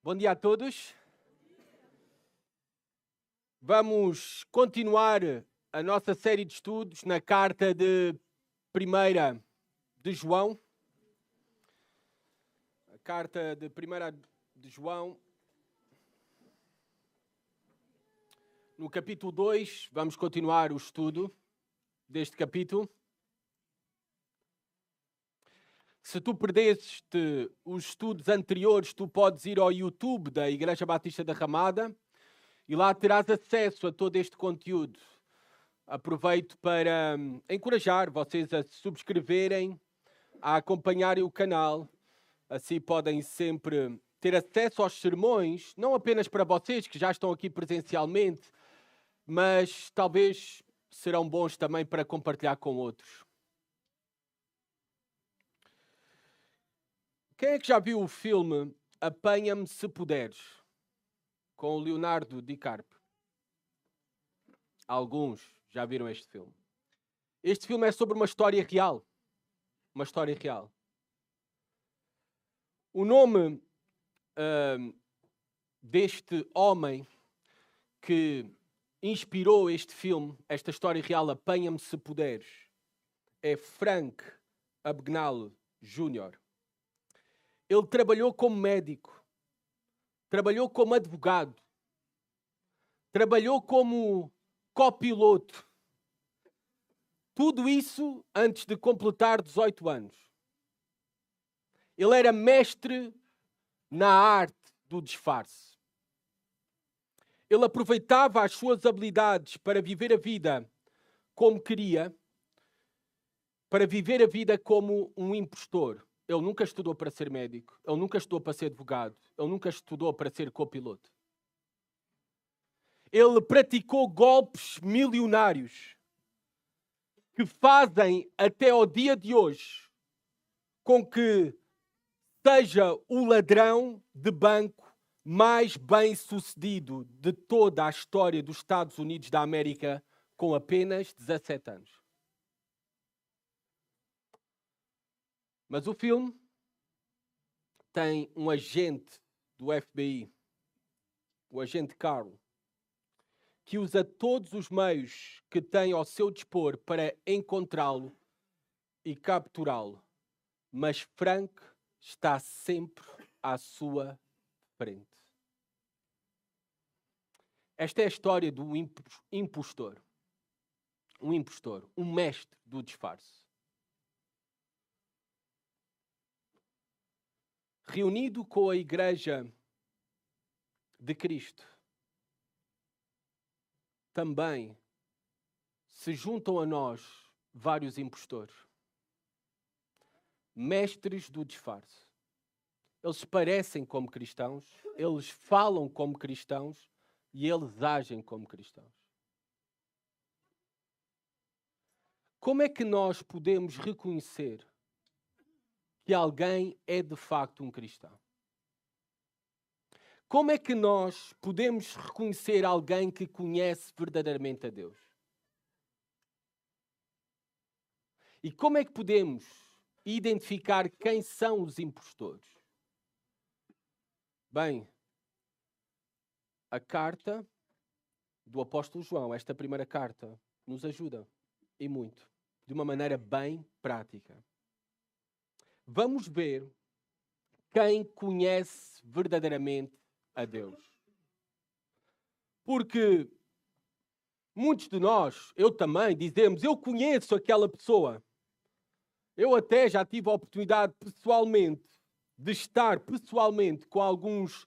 Bom dia a todos. Vamos continuar a nossa série de estudos na carta de 1 de João. A carta de 1 de João. No capítulo 2, vamos continuar o estudo deste capítulo. Se tu perdeste os estudos anteriores, tu podes ir ao YouTube da Igreja Batista da Ramada e lá terás acesso a todo este conteúdo. Aproveito para encorajar vocês a se subscreverem, a acompanharem o canal. Assim podem sempre ter acesso aos sermões, não apenas para vocês que já estão aqui presencialmente, mas talvez serão bons também para compartilhar com outros. Quem é que já viu o filme Apanha-me se Puderes, com o Leonardo DiCaprio? Alguns já viram este filme. Este filme é sobre uma história real. Uma história real. O nome deste homem que inspirou este filme, esta história real, Apanha-me se Puderes, é Frank Abagnale Jr. Ele trabalhou como médico, trabalhou como advogado, trabalhou como copiloto. Tudo isso antes de completar 18 anos. Ele era mestre na arte do disfarce. Ele aproveitava as suas habilidades para viver a vida como queria, para viver a vida como um impostor. Ele nunca estudou para ser médico, ele nunca estudou para ser advogado, ele nunca estudou para ser copiloto. Ele praticou golpes milionários que fazem até ao dia de hoje com que seja o ladrão de banco mais bem-sucedido de toda a história dos Estados Unidos da América com apenas 17 anos. Mas o filme tem um agente do FBI, o agente Carl, que usa todos os meios que tem ao seu dispor para encontrá-lo e capturá-lo. Mas Frank está sempre à sua frente. Esta é a história do impostor. Um impostor, um mestre do disfarce. Reunido com a Igreja de Cristo, também se juntam a nós vários impostores. Mestres do disfarce. Eles parecem como cristãos, eles falam como cristãos e eles agem como cristãos. Como é que nós podemos reconhecer que alguém é de facto um cristão? Como é que nós podemos reconhecer alguém que conhece verdadeiramente a Deus? E como é que podemos identificar quem são os impostores? Bem, a carta do apóstolo João, esta primeira carta, nos ajuda, e muito, de uma maneira bem prática. Vamos ver quem conhece verdadeiramente a Deus. Porque muitos de nós, eu também, dizemos, eu conheço aquela pessoa. Eu até já tive a oportunidade pessoalmente de estar pessoalmente com alguns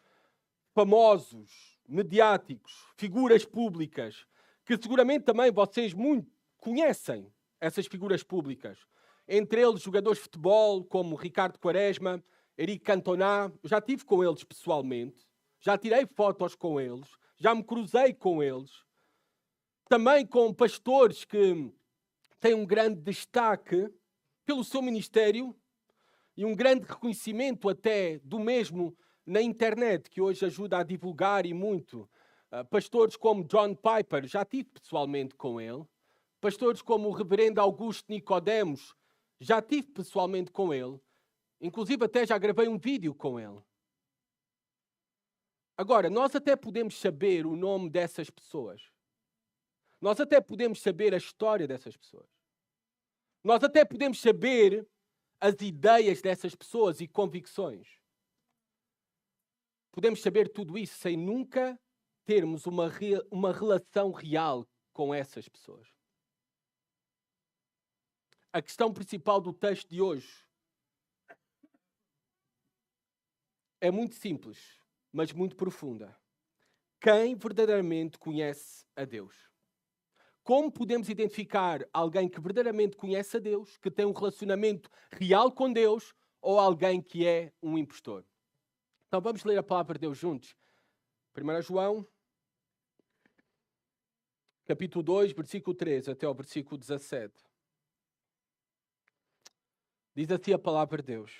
famosos, mediáticos, figuras públicas, que seguramente também vocês muito conhecem essas figuras públicas. Entre eles jogadores de futebol como Ricardo Quaresma, Eric Cantona. Eu já estive com eles pessoalmente, já tirei fotos com eles, já me cruzei com eles. Também com pastores que têm um grande destaque pelo seu ministério e um grande reconhecimento até do mesmo na internet, que hoje ajuda a divulgar e muito. Pastores como John Piper, já estive pessoalmente com ele. Pastores como o reverendo Augusto Nicodemos, já estive pessoalmente com ele. Inclusive até já gravei um vídeo com ele. Agora, nós até podemos saber o nome dessas pessoas. Nós até podemos saber a história dessas pessoas. Nós até podemos saber as ideias dessas pessoas e convicções. Podemos saber tudo isso sem nunca termos uma relação real com essas pessoas. A questão principal do texto de hoje é muito simples, mas muito profunda. Quem verdadeiramente conhece a Deus? Como podemos identificar alguém que verdadeiramente conhece a Deus, que tem um relacionamento real com Deus, ou alguém que é um impostor? Então vamos ler a palavra de Deus juntos. 1 João, capítulo 2, versículo 3 até ao versículo 17. Diz assim a palavra de Deus.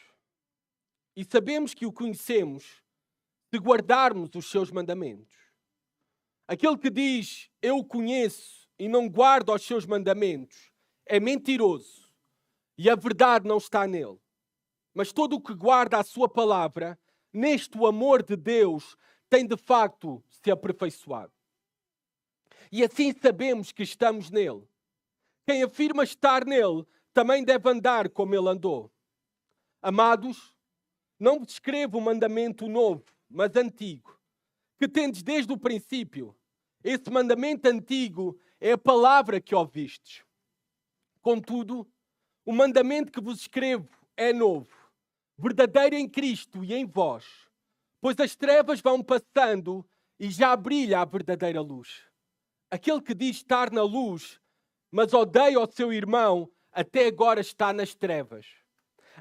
E sabemos que o conhecemos se guardarmos os seus mandamentos. Aquele que diz, eu o conheço, e não guarda os seus mandamentos, é mentiroso, e a verdade não está nele. Mas todo o que guarda a sua palavra, neste o amor de Deus tem de facto se aperfeiçoado. E assim sabemos que estamos nele. Quem afirma estar nele, também deve andar como ele andou. Amados, não vos escrevo um mandamento novo, mas antigo, que tendes desde o princípio. Esse mandamento antigo é a palavra que ouvistes. Contudo, o mandamento que vos escrevo é novo, verdadeiro em Cristo e em vós, pois as trevas vão passando e já brilha a verdadeira luz. Aquele que diz estar na luz, mas odeia o seu irmão, até agora está nas trevas.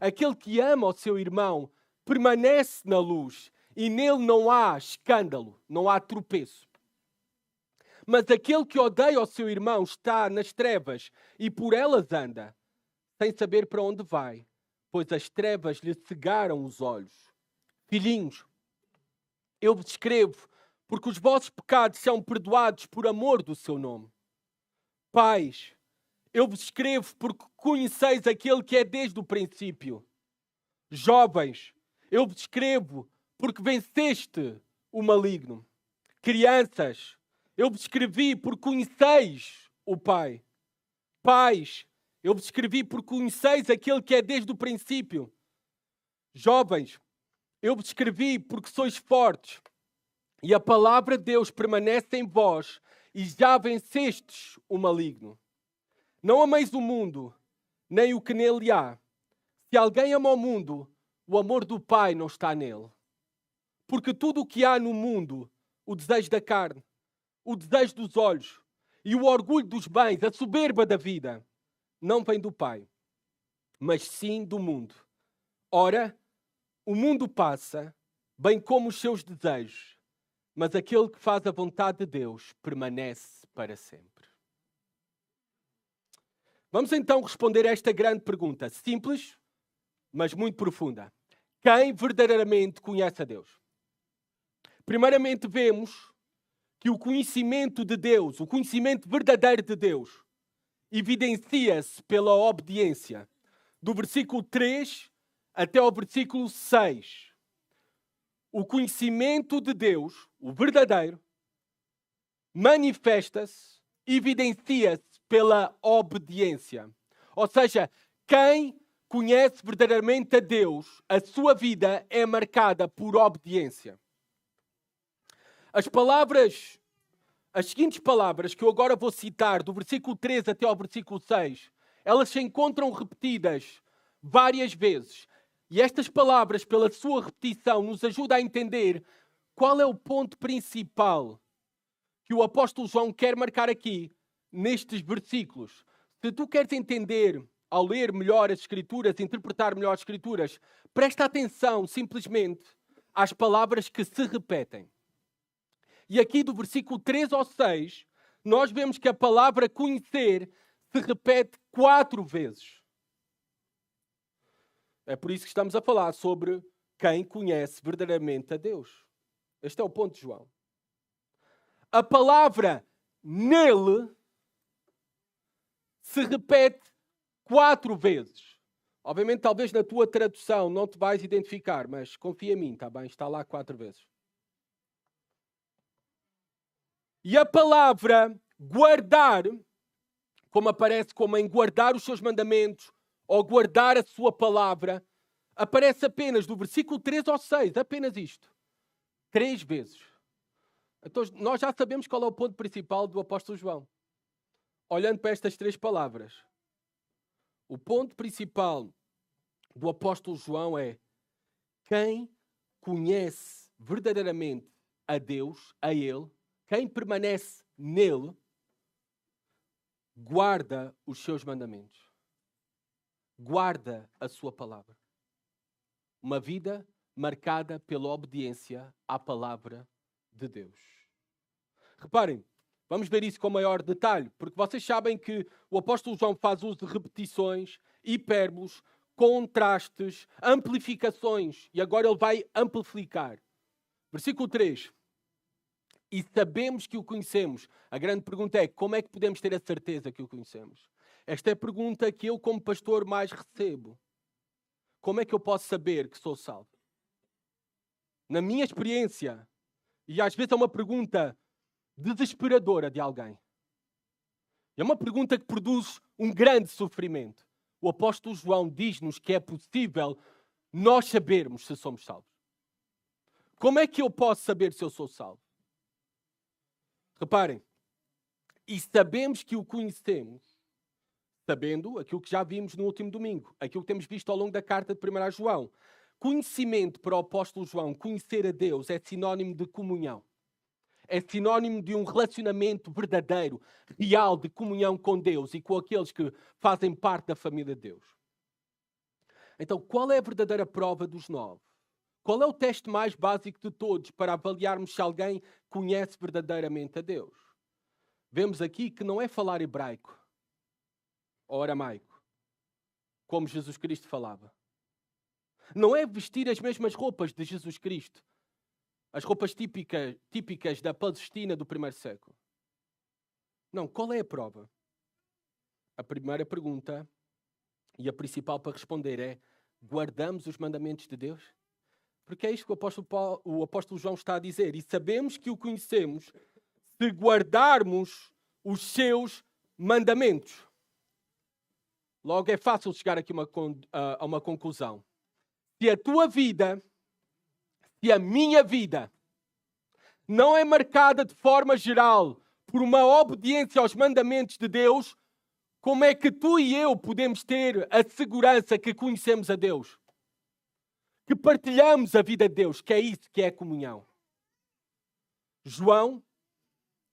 Aquele que ama o seu irmão permanece na luz e nele não há escândalo, não há tropeço. Mas aquele que odeia o seu irmão está nas trevas e por elas anda, sem saber para onde vai, pois as trevas lhe cegaram os olhos. Filhinhos, eu vos escrevo porque os vossos pecados são perdoados por amor do seu nome. Pais, eu vos escrevo porque conheceis aquele que é desde o princípio. Jovens, eu vos escrevo porque venceste o maligno. Crianças, eu vos escrevi porque conheceis o Pai. Pais, eu vos escrevi porque conheceis aquele que é desde o princípio. Jovens, eu vos escrevi porque sois fortes e a palavra de Deus permanece em vós e já vencestes o maligno. Não ameis o mundo, nem o que nele há. Se alguém ama o mundo, o amor do Pai não está nele. Porque tudo o que há no mundo, o desejo da carne, o desejo dos olhos e o orgulho dos bens, a soberba da vida, não vem do Pai, mas sim do mundo. Ora, o mundo passa, bem como os seus desejos, mas aquele que faz a vontade de Deus permanece para sempre. Vamos então responder a esta grande pergunta, simples, mas muito profunda. Quem verdadeiramente conhece a Deus? Primeiramente vemos que o conhecimento de Deus, o conhecimento verdadeiro de Deus, evidencia-se pela obediência. Do versículo 3 até ao versículo 6. O conhecimento de Deus, o verdadeiro, manifesta-se, evidencia-se pela obediência. Ou seja, quem conhece verdadeiramente a Deus, a sua vida é marcada por obediência. As seguintes palavras que eu agora vou citar, do versículo 3 até ao versículo 6, elas se encontram repetidas várias vezes. E estas palavras, pela sua repetição, nos ajudam a entender qual é o ponto principal que o apóstolo João quer marcar aqui, nestes versículos. Se tu queres entender, ao ler melhor as Escrituras, interpretar melhor as Escrituras, presta atenção simplesmente às palavras que se repetem. E aqui do versículo 3 ao 6, nós vemos que a palavra conhecer se repete 4 vezes. É por isso que estamos a falar sobre quem conhece verdadeiramente a Deus. Este é o ponto de João. A palavra nele se repete 4 vezes. Obviamente, talvez na tua tradução não te vais identificar, mas confia em mim, está bem? Está lá 4 vezes. E a palavra guardar, como aparece como em guardar os seus mandamentos ou guardar a sua palavra, aparece apenas do versículo 3 ao 6, apenas isto. 3 vezes. Então nós já sabemos qual é o ponto principal do apóstolo João. Olhando para estas 3 palavras. O ponto principal do apóstolo João é: quem conhece verdadeiramente a Deus, a Ele, quem permanece nele, guarda os seus mandamentos. Guarda a sua palavra. Uma vida marcada pela obediência à palavra de Deus. Reparem, vamos ver isso com maior detalhe, porque vocês sabem que o apóstolo João faz uso de repetições, hipérboles, contrastes, amplificações. E agora ele vai amplificar. Versículo 3. E sabemos que o conhecemos. A grande pergunta é: como é que podemos ter a certeza que o conhecemos? Esta é a pergunta que eu, como pastor, mais recebo. Como é que eu posso saber que sou salvo? Na minha experiência, e às vezes é uma pergunta desesperadora de alguém. É uma pergunta que produz um grande sofrimento. O apóstolo João diz-nos que é possível nós sabermos se somos salvos. Como é que eu posso saber se eu sou salvo? Reparem, e sabemos que o conhecemos, sabendo aquilo que já vimos no último domingo, aquilo que temos visto ao longo da carta de 1 João. Conhecimento para o apóstolo João, conhecer a Deus, é sinónimo de comunhão. É sinónimo de um relacionamento verdadeiro, real, de comunhão com Deus e com aqueles que fazem parte da família de Deus. Então, qual é a verdadeira prova dos 9? Qual é o teste mais básico de todos para avaliarmos se alguém conhece verdadeiramente a Deus? Vemos aqui que não é falar hebraico ou aramaico, como Jesus Cristo falava. Não é vestir as mesmas roupas de Jesus Cristo, as roupas típicas da Palestina do primeiro século. Não, qual é a prova? A primeira pergunta, e a principal para responder, é: guardamos os mandamentos de Deus? Porque é isto que o apóstolo João está a dizer. E sabemos que o conhecemos se guardarmos os seus mandamentos. Logo, é fácil chegar aqui a uma conclusão. Se a tua vida, se a minha vida, não é marcada de forma geral por uma obediência aos mandamentos de Deus, como é que tu e eu podemos ter a segurança que conhecemos a Deus? Que partilhamos a vida de Deus, que é isso que é a comunhão. João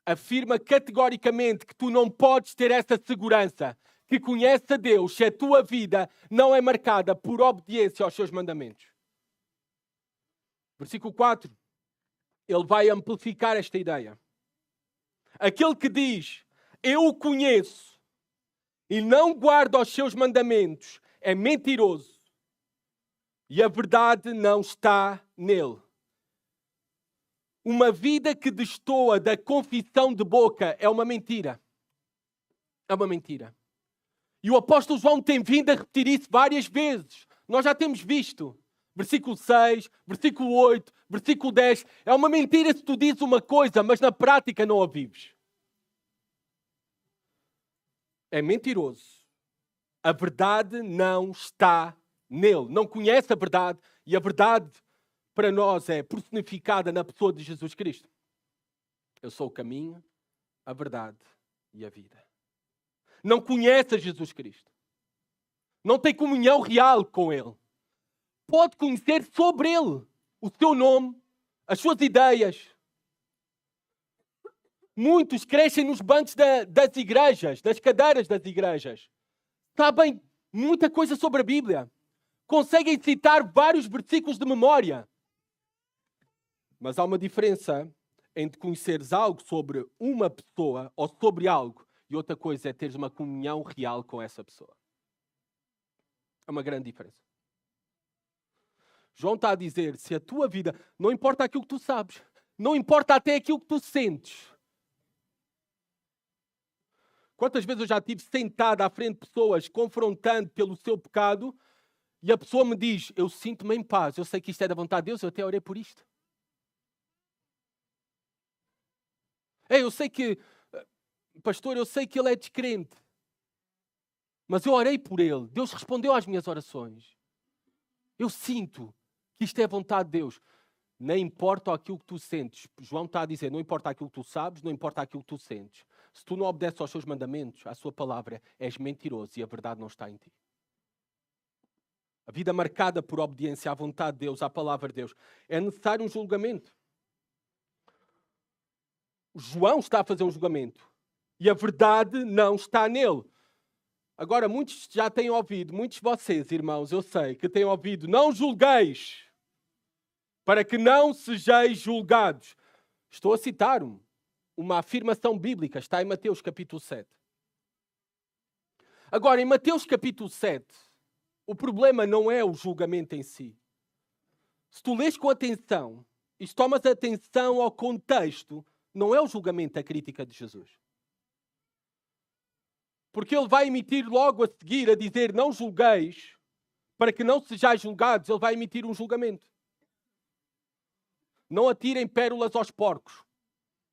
afirma categoricamente que tu não podes ter essa segurança, que conheces a Deus, se a tua vida não é marcada por obediência aos seus mandamentos. Versículo 4, ele vai amplificar esta ideia. Aquele que diz: eu o conheço e não guarda os seus mandamentos, é mentiroso. E a verdade não está nele. Uma vida que destoa da confissão de boca é uma mentira. É uma mentira. E o apóstolo João tem vindo a repetir isso várias vezes. Nós já temos visto. Versículo 6, versículo 8, versículo 10. É uma mentira se tu dizes uma coisa, mas na prática não a vives. É mentiroso. A verdade não está nele. Não conhece a verdade. E a verdade para nós é personificada na pessoa de Jesus Cristo. Eu sou o caminho, a verdade e a vida. Não conhece a Jesus Cristo. Não tem comunhão real com Ele. Pode conhecer sobre Ele o seu nome, as suas ideias. Muitos crescem nos bancos das igrejas, das cadeiras das igrejas. Sabem muita coisa sobre a Bíblia. Conseguem citar vários versículos de memória. Mas há uma diferença entre conheceres algo sobre uma pessoa ou sobre algo e outra coisa é teres uma comunhão real com essa pessoa. É uma grande diferença. João está a dizer, se a tua vida, não importa aquilo que tu sabes, não importa até aquilo que tu sentes. Quantas vezes eu já estive sentado à frente de pessoas confrontando pelo seu pecado e a pessoa me diz: eu sinto-me em paz, eu sei que isto é da vontade de Deus, eu até orei por isto. Eu sei que, pastor, eu sei que ele é descrente. Mas eu orei por ele. Deus respondeu às minhas orações. Eu sinto que isto é a vontade de Deus. Nem importa aquilo que tu sentes. João está a dizer, não importa aquilo que tu sabes, não importa aquilo que tu sentes. Se tu não obedeces aos seus mandamentos, à sua palavra, és mentiroso e a verdade não está em ti. A vida marcada por obediência à vontade de Deus, à palavra de Deus, é necessário um julgamento. João está a fazer um julgamento e a verdade não está nele. Agora, muitos já têm ouvido, muitos de vocês, irmãos, eu sei, que têm ouvido, não julgueis, para que não sejais julgados. Estou a citar uma afirmação bíblica, está em Mateus capítulo 7. Agora, em Mateus capítulo 7, o problema não é o julgamento em si. Se tu lês com atenção e se tomas atenção ao contexto, não é o julgamento a crítica de Jesus. Porque ele vai emitir logo a seguir a dizer não julgueis, para que não sejais julgados, ele vai emitir um julgamento. Não atirem pérolas aos porcos.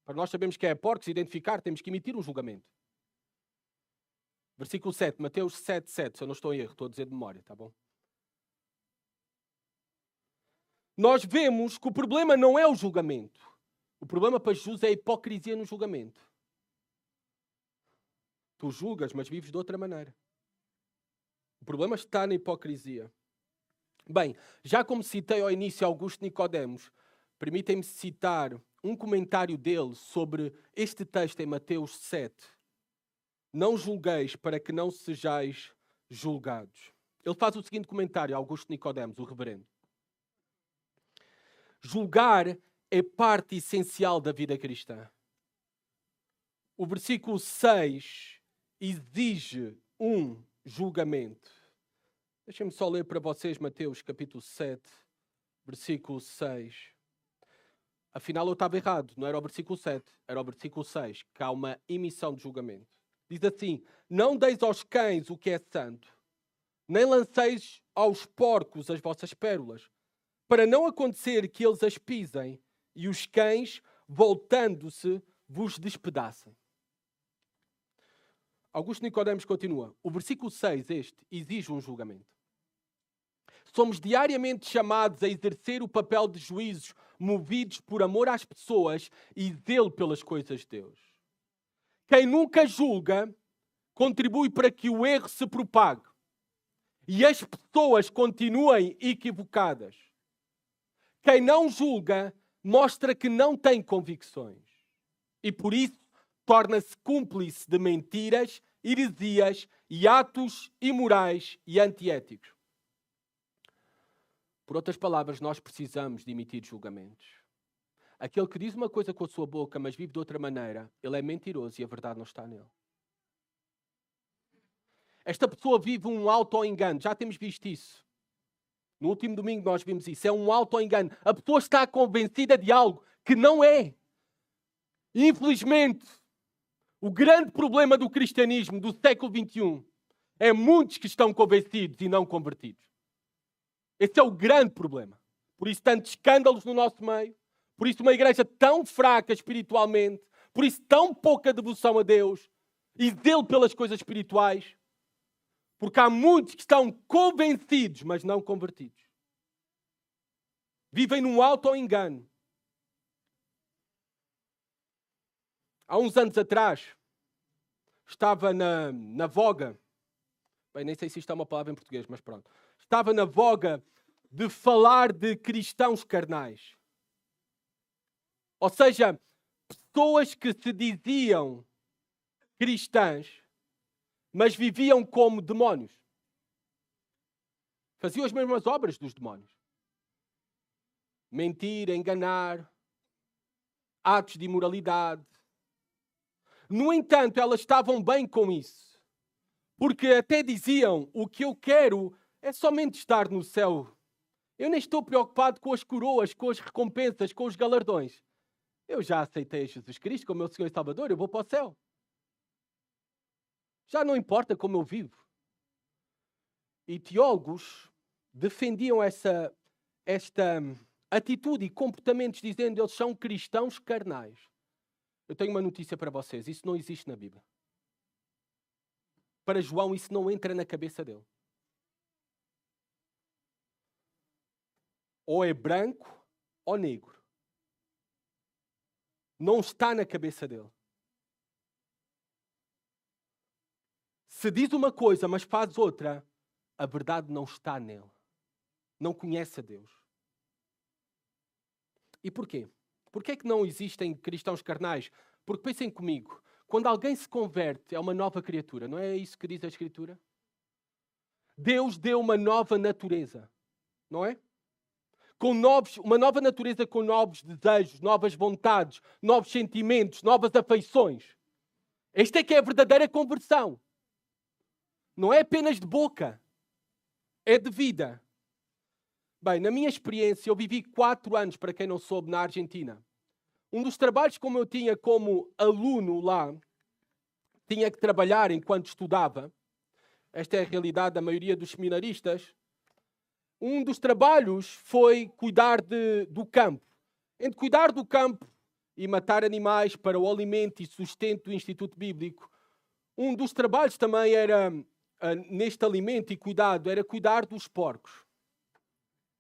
Para nós sabermos que é porcos, identificar, temos que emitir um julgamento. Versículo 7, Mateus 7, 7, se eu não estou em erro, estou a dizer de memória, tá bom? Nós vemos que o problema não é o julgamento. O problema para Jesus é a hipocrisia no julgamento. Tu julgas, mas vives de outra maneira. O problema está na hipocrisia. Bem, já como citei ao início Augusto Nicodemos, permitem-me citar um comentário dele sobre este texto em Mateus 7. Não julgueis para que não sejais julgados. Ele faz o seguinte comentário, Augusto Nicodemos, o reverendo. Julgar é parte essencial da vida cristã. O versículo 6 exige um julgamento. Deixem-me só ler para vocês Mateus capítulo 7, versículo 6. Afinal eu estava errado, não era o versículo 7, era o versículo 6, que há uma emissão de julgamento. Diz assim, não deis aos cães o que é santo, nem lanceis aos porcos as vossas pérolas, para não acontecer que eles as pisem e os cães, voltando-se, vos despedacem. Augusto Nicodemos continua. O versículo 6, este, exige um julgamento. Somos diariamente chamados a exercer o papel de juízes movidos por amor às pessoas e zelo pelas coisas de Deus. Quem nunca julga contribui para que o erro se propague e as pessoas continuem equivocadas. Quem não julga mostra que não tem convicções e por isso torna-se cúmplice de mentiras, heresias e atos imorais e antiéticos. Por outras palavras, nós precisamos de emitir julgamentos. Aquele que diz uma coisa com a sua boca, mas vive de outra maneira, ele é mentiroso e a verdade não está nele. Esta pessoa vive um auto-engano. Já temos visto isso. No último domingo nós vimos isso. É um auto-engano. A pessoa está convencida de algo que não é. Infelizmente, o grande problema do cristianismo do século XXI é muitos que estão convencidos e não convertidos. Esse é o grande problema. Por isso, tantos escândalos no nosso meio. Por isso, uma igreja tão fraca espiritualmente. Por isso, tão pouca devoção a Deus. E zelo pelas coisas espirituais. Porque há muitos que estão convencidos, mas não convertidos. Vivem num auto-engano. Há uns anos atrás, estava na voga, bem, nem sei se isto é uma palavra em português, mas pronto. Estava na voga de falar de cristãos carnais. Ou seja, pessoas que se diziam cristãs, mas viviam como demónios. Faziam as mesmas obras dos demónios. Mentir, enganar, atos de imoralidade. No entanto, elas estavam bem com isso. Porque até diziam, o que eu quero é somente estar no céu. Eu nem estou preocupado com as coroas, com as recompensas, com os galardões. Eu já aceitei Jesus Cristo como meu Senhor e Salvador, eu vou para o céu. Já não importa como eu vivo. E teólogos defendiam esta atitude e comportamentos dizendo que eles são cristãos carnais. Eu tenho uma notícia para vocês. Isso não existe na Bíblia. Para João, isso não entra na cabeça dele. Ou é branco ou negro. Não está na cabeça dele. Se diz uma coisa, mas faz outra, a verdade não está nele. Não conhece a Deus. E porquê? Porquê é que não existem cristãos carnais? Porque pensem comigo, quando alguém se converte, é uma nova criatura. Não é isso que diz a Escritura? Deus deu uma nova natureza. Não é? Uma nova natureza com novos desejos, novas vontades, novos sentimentos, novas afeições. Esta é que é a verdadeira conversão. Não é apenas de boca. É de vida. Bem, na minha experiência, eu vivi 4 anos, para quem não soube, na Argentina. Um dos trabalhos como eu tinha como aluno lá, tinha que trabalhar enquanto estudava. Esta é a realidade da maioria dos seminaristas. Um dos trabalhos foi cuidar do campo. Entre cuidar do campo e matar animais para o alimento e sustento do Instituto Bíblico, um dos trabalhos também era, neste alimento e cuidado, era cuidar dos porcos.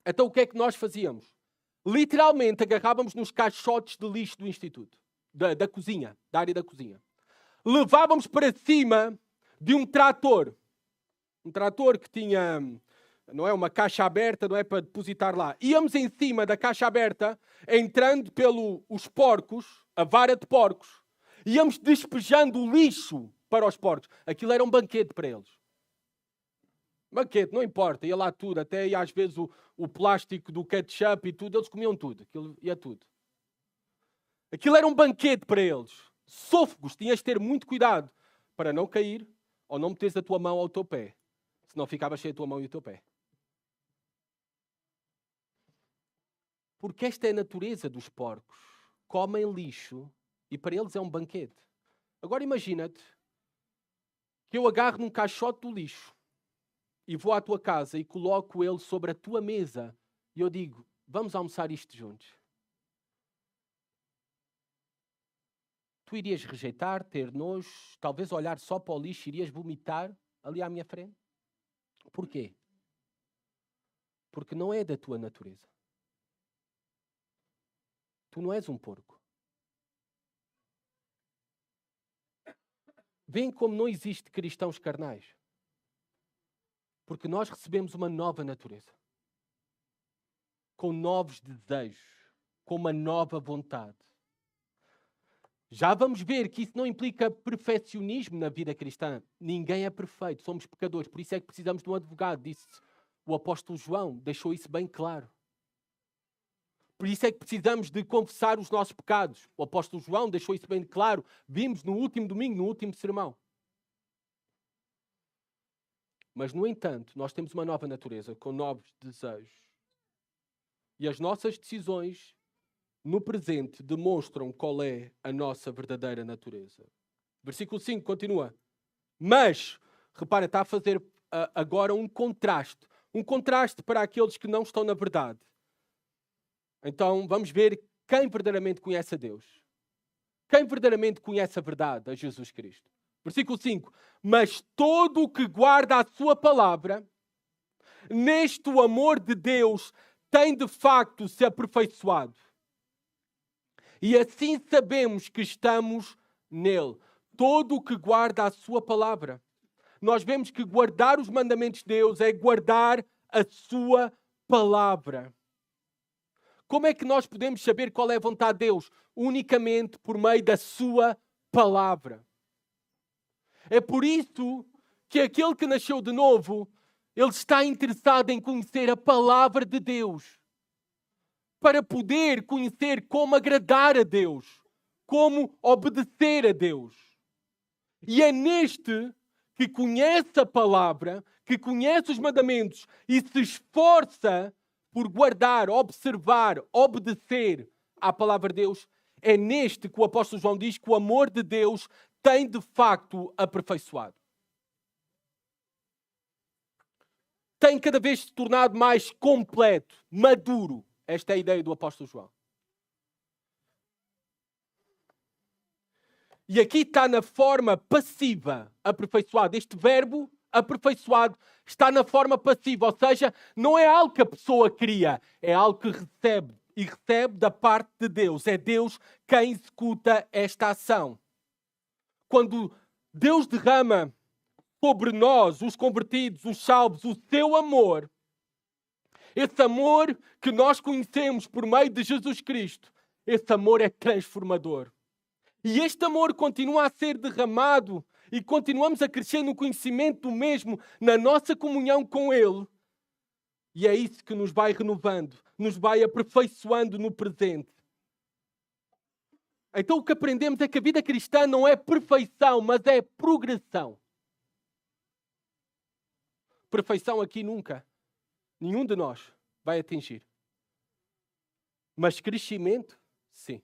Então o que é que nós fazíamos? Literalmente agarrávamos nos caixotes de lixo do Instituto, da cozinha, da área da cozinha. Levávamos para cima de um trator que tinha, não é, uma caixa aberta, não é, para depositar lá. Íamos em cima da caixa aberta, entrando pelos porcos, a vara de porcos, íamos despejando o lixo para os porcos. Aquilo era um banquete para eles. Banquete, não importa, ia lá tudo, até ia às vezes o plástico do ketchup e tudo, eles comiam tudo, aquilo ia tudo. Aquilo era um banquete para eles. Sôfregos, tinhas de ter muito cuidado para não cair ou não meteres a tua mão ao teu pé, senão ficava cheia a tua mão e o teu pé. Porque esta é a natureza dos porcos. Comem lixo e para eles é um banquete. Agora imagina-te que eu agarro num caixote do lixo e vou à tua casa e coloco ele sobre a tua mesa e eu digo, vamos almoçar isto juntos. Tu irias rejeitar, ter nojo, talvez olhar só para o lixo, irias vomitar ali à minha frente? Porquê? Porque não é da tua natureza. Tu não és um porco. Vêem como não existe cristãos carnais. Porque nós recebemos uma nova natureza. Com novos desejos. Com uma nova vontade. Já vamos ver que isso não implica perfeccionismo na vida cristã. Ninguém é perfeito, somos pecadores. Por isso é que precisamos de um advogado, disse o apóstolo João. Deixou isso bem claro. Por isso é que precisamos de confessar os nossos pecados. O apóstolo João deixou isso bem claro. Vimos no último domingo, no último sermão. Mas, no entanto, nós temos uma nova natureza, com novos desejos. E as nossas decisões, no presente, demonstram qual é a nossa verdadeira natureza. Versículo 5 continua. Mas, repara, está a fazer agora um contraste. Um contraste para aqueles que não estão na verdade. Então, vamos ver quem verdadeiramente conhece a Deus. Quem verdadeiramente conhece a verdade, a Jesus Cristo. Versículo 5. Mas todo o que guarda a sua palavra, neste o amor de Deus tem de facto se aperfeiçoado. E assim sabemos que estamos nele. Todo o que guarda a sua palavra. Nós vemos que guardar os mandamentos de Deus é guardar a sua palavra. Como é que nós podemos saber qual é a vontade de Deus? Unicamente por meio da sua palavra. É por isso que aquele que nasceu de novo, ele está interessado em conhecer a palavra de Deus. Para poder conhecer como agradar a Deus. Como obedecer a Deus. E é neste que conhece a palavra, que conhece os mandamentos e se esforça por guardar, observar, obedecer à palavra de Deus. É neste que o apóstolo João diz que o amor de Deus tem de facto aperfeiçoado. Tem cada vez se tornado mais completo, maduro. Esta é a ideia do apóstolo João. E aqui está na forma passiva, aperfeiçoado. Este verbo, aperfeiçoado, está na forma passiva. Ou seja, não é algo que a pessoa cria, é algo que recebe. E recebe da parte de Deus. É Deus quem executa esta ação. Quando Deus derrama sobre nós, os convertidos, os salvos, o seu amor, esse amor que nós conhecemos por meio de Jesus Cristo, esse amor é transformador. E este amor continua a ser derramado e continuamos a crescer no conhecimento do mesmo, na nossa comunhão com Ele. E é isso que nos vai renovando, nos vai aperfeiçoando no presente. Então o que aprendemos é que a vida cristã não é perfeição, mas é progressão. Perfeição aqui nunca, nenhum de nós vai atingir. Mas crescimento, sim.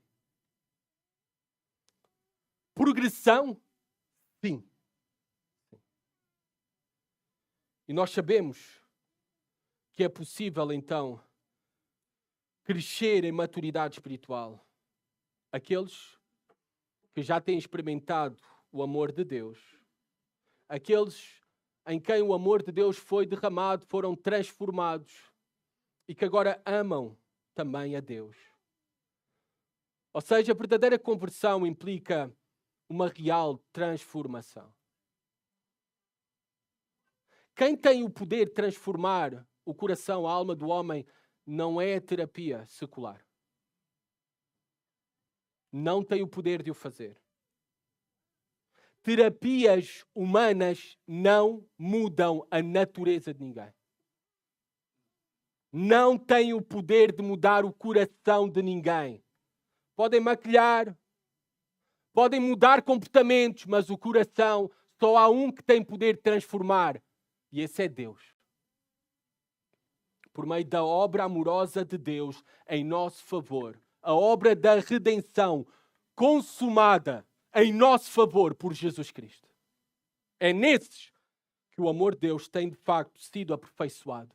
Progressão, sim. E nós sabemos que é possível, então, crescer em maturidade espiritual. Aqueles que já têm experimentado o amor de Deus, aqueles em quem o amor de Deus foi derramado, foram transformados e que agora amam também a Deus. Ou seja, a verdadeira conversão implica uma real transformação. Quem tem o poder de transformar o coração, a alma do homem, não é a terapia secular. Não tem o poder de o fazer. Terapias humanas não mudam a natureza de ninguém. Não têm o poder de mudar o coração de ninguém. Podem maquilhar, podem mudar comportamentos, mas o coração, só há um que tem poder de transformar. E esse é Deus. Por meio da obra amorosa de Deus em nosso favor. A obra da redenção consumada em nosso favor por Jesus Cristo. É nesses que o amor de Deus tem de facto sido aperfeiçoado.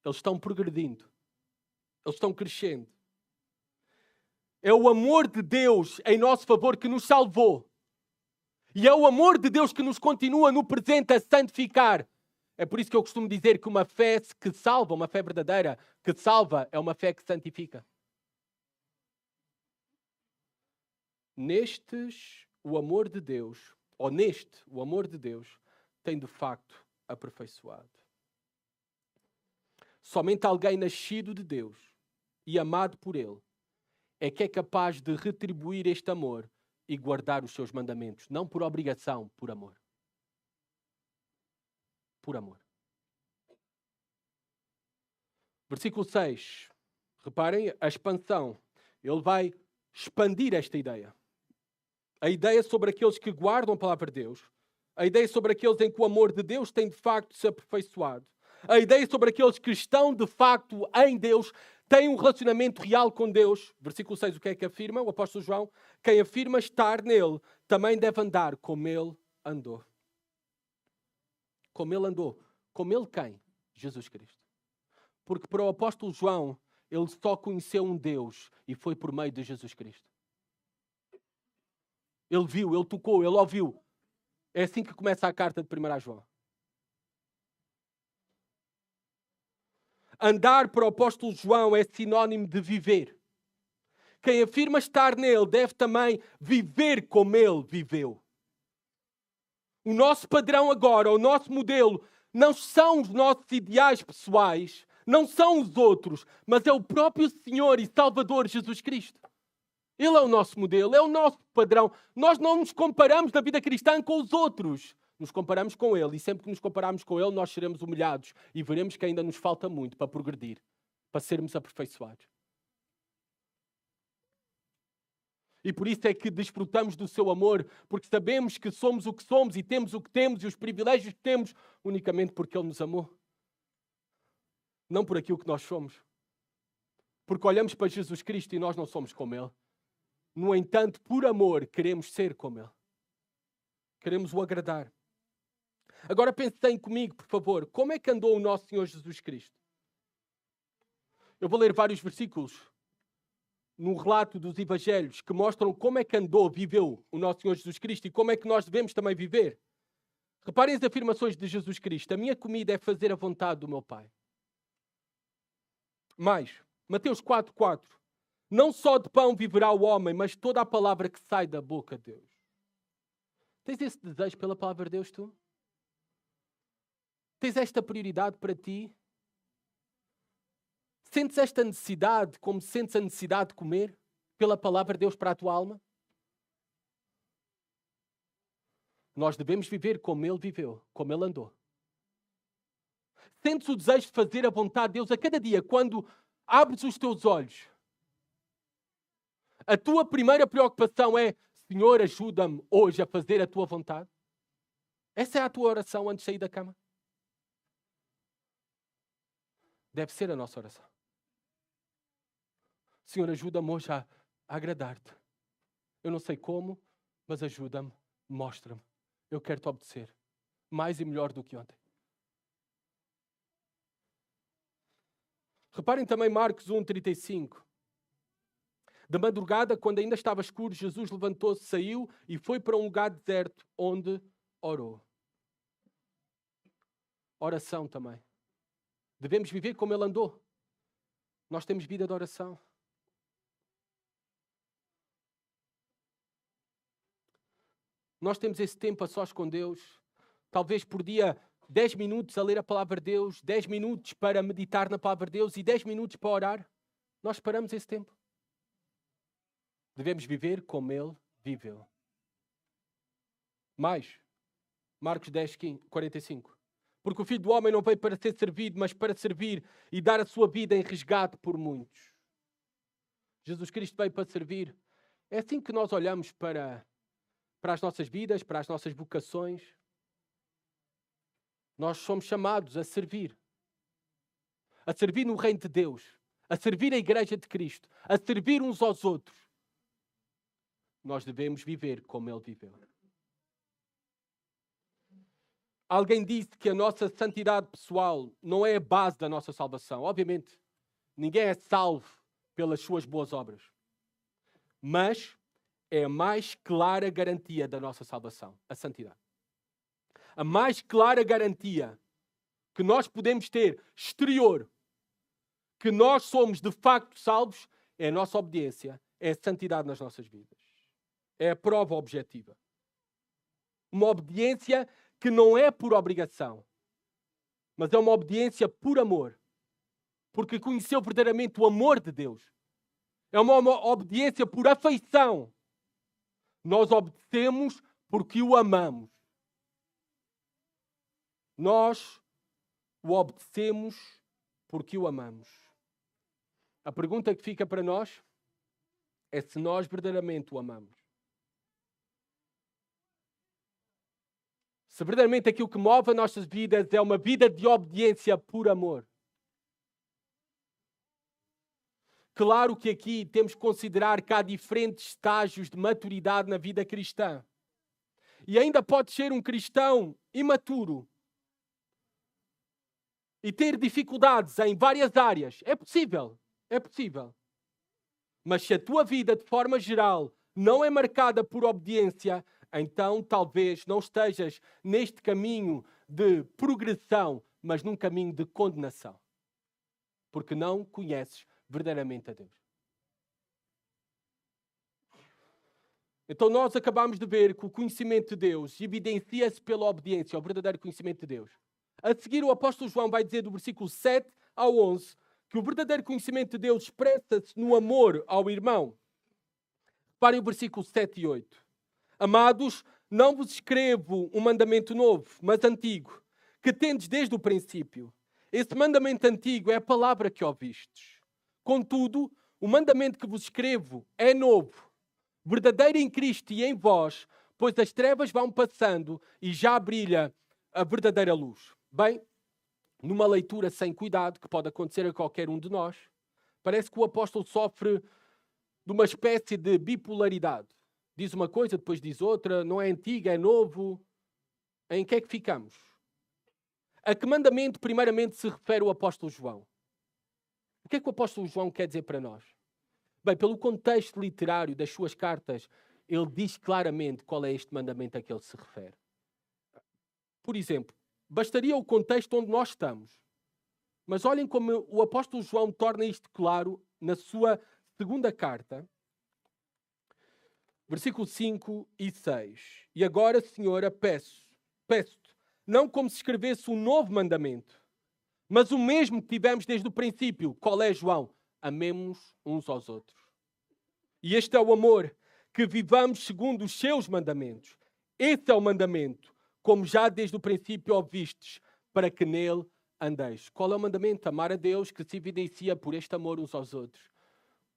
Eles estão progredindo. Eles estão crescendo. É o amor de Deus em nosso favor que nos salvou. E é o amor de Deus que nos continua no presente a santificar. É por isso que eu costumo dizer que uma fé que salva, uma fé verdadeira que salva, é uma fé que santifica. O amor de Deus tem de facto aperfeiçoado. Somente alguém nascido de Deus e amado por Ele é que é capaz de retribuir este amor e guardar os seus mandamentos. Não por obrigação, por amor. Por amor. Versículo 6. Reparem a expansão. Ele vai expandir esta ideia. A ideia sobre aqueles que guardam a palavra de Deus. A ideia sobre aqueles em que o amor de Deus tem de facto se aperfeiçoado. A ideia sobre aqueles que estão de facto em Deus, têm um relacionamento real com Deus. Versículo 6, o que é que afirma? O apóstolo João: quem afirma estar nele, também deve andar como ele andou. Como ele andou. Como ele quem? Jesus Cristo. Porque para o apóstolo João, ele só conheceu um Deus e foi por meio de Jesus Cristo. Ele viu, ele tocou, ele ouviu. É assim que começa a carta de 1 João. Andar para o apóstolo João é sinónimo de viver. Quem afirma estar nele deve também viver como ele viveu. O nosso padrão agora, o nosso modelo, não são os nossos ideais pessoais, não são os outros, mas é o próprio Senhor e Salvador Jesus Cristo. Ele é o nosso modelo, é o nosso padrão. Nós não nos comparamos na vida cristã com os outros. Nos comparamos com Ele. E sempre que nos compararmos com Ele, nós seremos humilhados. E veremos que ainda nos falta muito para progredir. Para sermos aperfeiçoados. E por isso é que desfrutamos do seu amor. Porque sabemos que somos o que somos e temos o que temos e os privilégios que temos unicamente porque Ele nos amou. Não por aquilo que nós somos. Porque olhamos para Jesus Cristo e nós não somos como Ele. No entanto, por amor, queremos ser como Ele. Queremos o agradar. Agora pensem comigo, por favor, como é que andou o nosso Senhor Jesus Cristo? Eu vou ler vários versículos, no relato dos Evangelhos que mostram como é que andou, viveu o nosso Senhor Jesus Cristo e como é que nós devemos também viver. Reparem as afirmações de Jesus Cristo. A minha comida é fazer a vontade do meu Pai. Mais, Mateus 4:4. Não só de pão viverá o homem, mas toda a palavra que sai da boca de Deus. Tens esse desejo pela palavra de Deus, tu? Tens esta prioridade para ti? Sentes esta necessidade como sentes a necessidade de comer pela palavra de Deus para a tua alma? Nós devemos viver como Ele viveu, como Ele andou. Sentes o desejo de fazer a vontade de Deus a cada dia, quando abres os teus olhos. A tua primeira preocupação é: Senhor, ajuda-me hoje a fazer a tua vontade. Essa é a tua oração antes de sair da cama? Deve ser a nossa oração. Senhor, ajuda-me hoje a agradar-te. Eu não sei como, mas ajuda-me, mostra-me. Eu quero-te obedecer. Mais e melhor do que ontem. Reparem também Marcos 1:35. De madrugada, quando ainda estava escuro, Jesus levantou-se, saiu e foi para um lugar deserto onde orou. Oração também. Devemos viver como Ele andou. Nós temos vida de oração. Nós temos esse tempo a sós com Deus. Talvez por dia 10 minutos a ler a palavra de Deus, 10 minutos para meditar na palavra de Deus e 10 minutos para orar. Nós paramos esse tempo. Devemos viver como Ele viveu. Mais, Marcos 10:45. Porque o Filho do Homem não veio para ser servido, mas para servir e dar a sua vida em resgate por muitos. Jesus Cristo veio para servir. É assim que nós olhamos para as nossas vidas, para as nossas vocações. Nós somos chamados a servir no reino de Deus, a servir a Igreja de Cristo, a servir uns aos outros. Nós devemos viver como Ele viveu. Alguém disse que a nossa santidade pessoal não é a base da nossa salvação. Obviamente, ninguém é salvo pelas suas boas obras. Mas é a mais clara garantia da nossa salvação, a santidade. A mais clara garantia que nós podemos ter exterior, que nós somos de facto salvos, é a nossa obediência, é a santidade nas nossas vidas. É a prova objetiva. Uma obediência que não é por obrigação, mas é uma obediência por amor. Porque conheceu verdadeiramente o amor de Deus. É uma obediência por afeição. Nós obedecemos porque o amamos. Nós o obedecemos porque o amamos. A pergunta que fica para nós é se nós verdadeiramente o amamos. Se verdadeiramente aquilo que move as nossas vidas é uma vida de obediência por amor. Claro que aqui temos que considerar que há diferentes estágios de maturidade na vida cristã. E ainda pode ser um cristão imaturo e ter dificuldades em várias áreas. É possível, é possível. Mas se a tua vida, de forma geral, não é marcada por obediência, então talvez não estejas neste caminho de progressão, mas num caminho de condenação. Porque não conheces verdadeiramente a Deus. Então nós acabamos de ver que o conhecimento de Deus evidencia-se pela obediência ao verdadeiro conhecimento de Deus. A seguir o apóstolo João vai dizer do versículo 7 ao 11 que o verdadeiro conhecimento de Deus expressa-se no amor ao irmão. Reparem o versículo 7 e 8. Amados, não vos escrevo um mandamento novo, mas antigo, que tendes desde o princípio. Esse mandamento antigo é a palavra que ouvistes. Contudo, o mandamento que vos escrevo é novo, verdadeiro em Cristo e em vós, pois as trevas vão passando e já brilha a verdadeira luz. Bem, numa leitura sem cuidado, que pode acontecer a qualquer um de nós, parece que o apóstolo sofre de uma espécie de bipolaridade. Diz uma coisa, depois diz outra, não é antigo, é novo. Em que é que ficamos? A que mandamento primeiramente se refere o apóstolo João? O que é que o apóstolo João quer dizer para nós? Bem, pelo contexto literário das suas cartas, ele diz claramente qual é este mandamento a que ele se refere. Por exemplo, bastaria o contexto onde nós estamos. Mas olhem como o apóstolo João torna isto claro na sua segunda carta, versículos 5 e 6. E agora, Senhora, peço-te, não como se escrevesse um novo mandamento, mas o mesmo que tivemos desde o princípio. Qual é, João? Amemos uns aos outros. E este é o amor, que vivamos segundo os seus mandamentos. Esse é o mandamento, como já desde o princípio ouvistes, para que nele andeis. Qual é o mandamento? Amar a Deus, que se evidencia por este amor uns aos outros.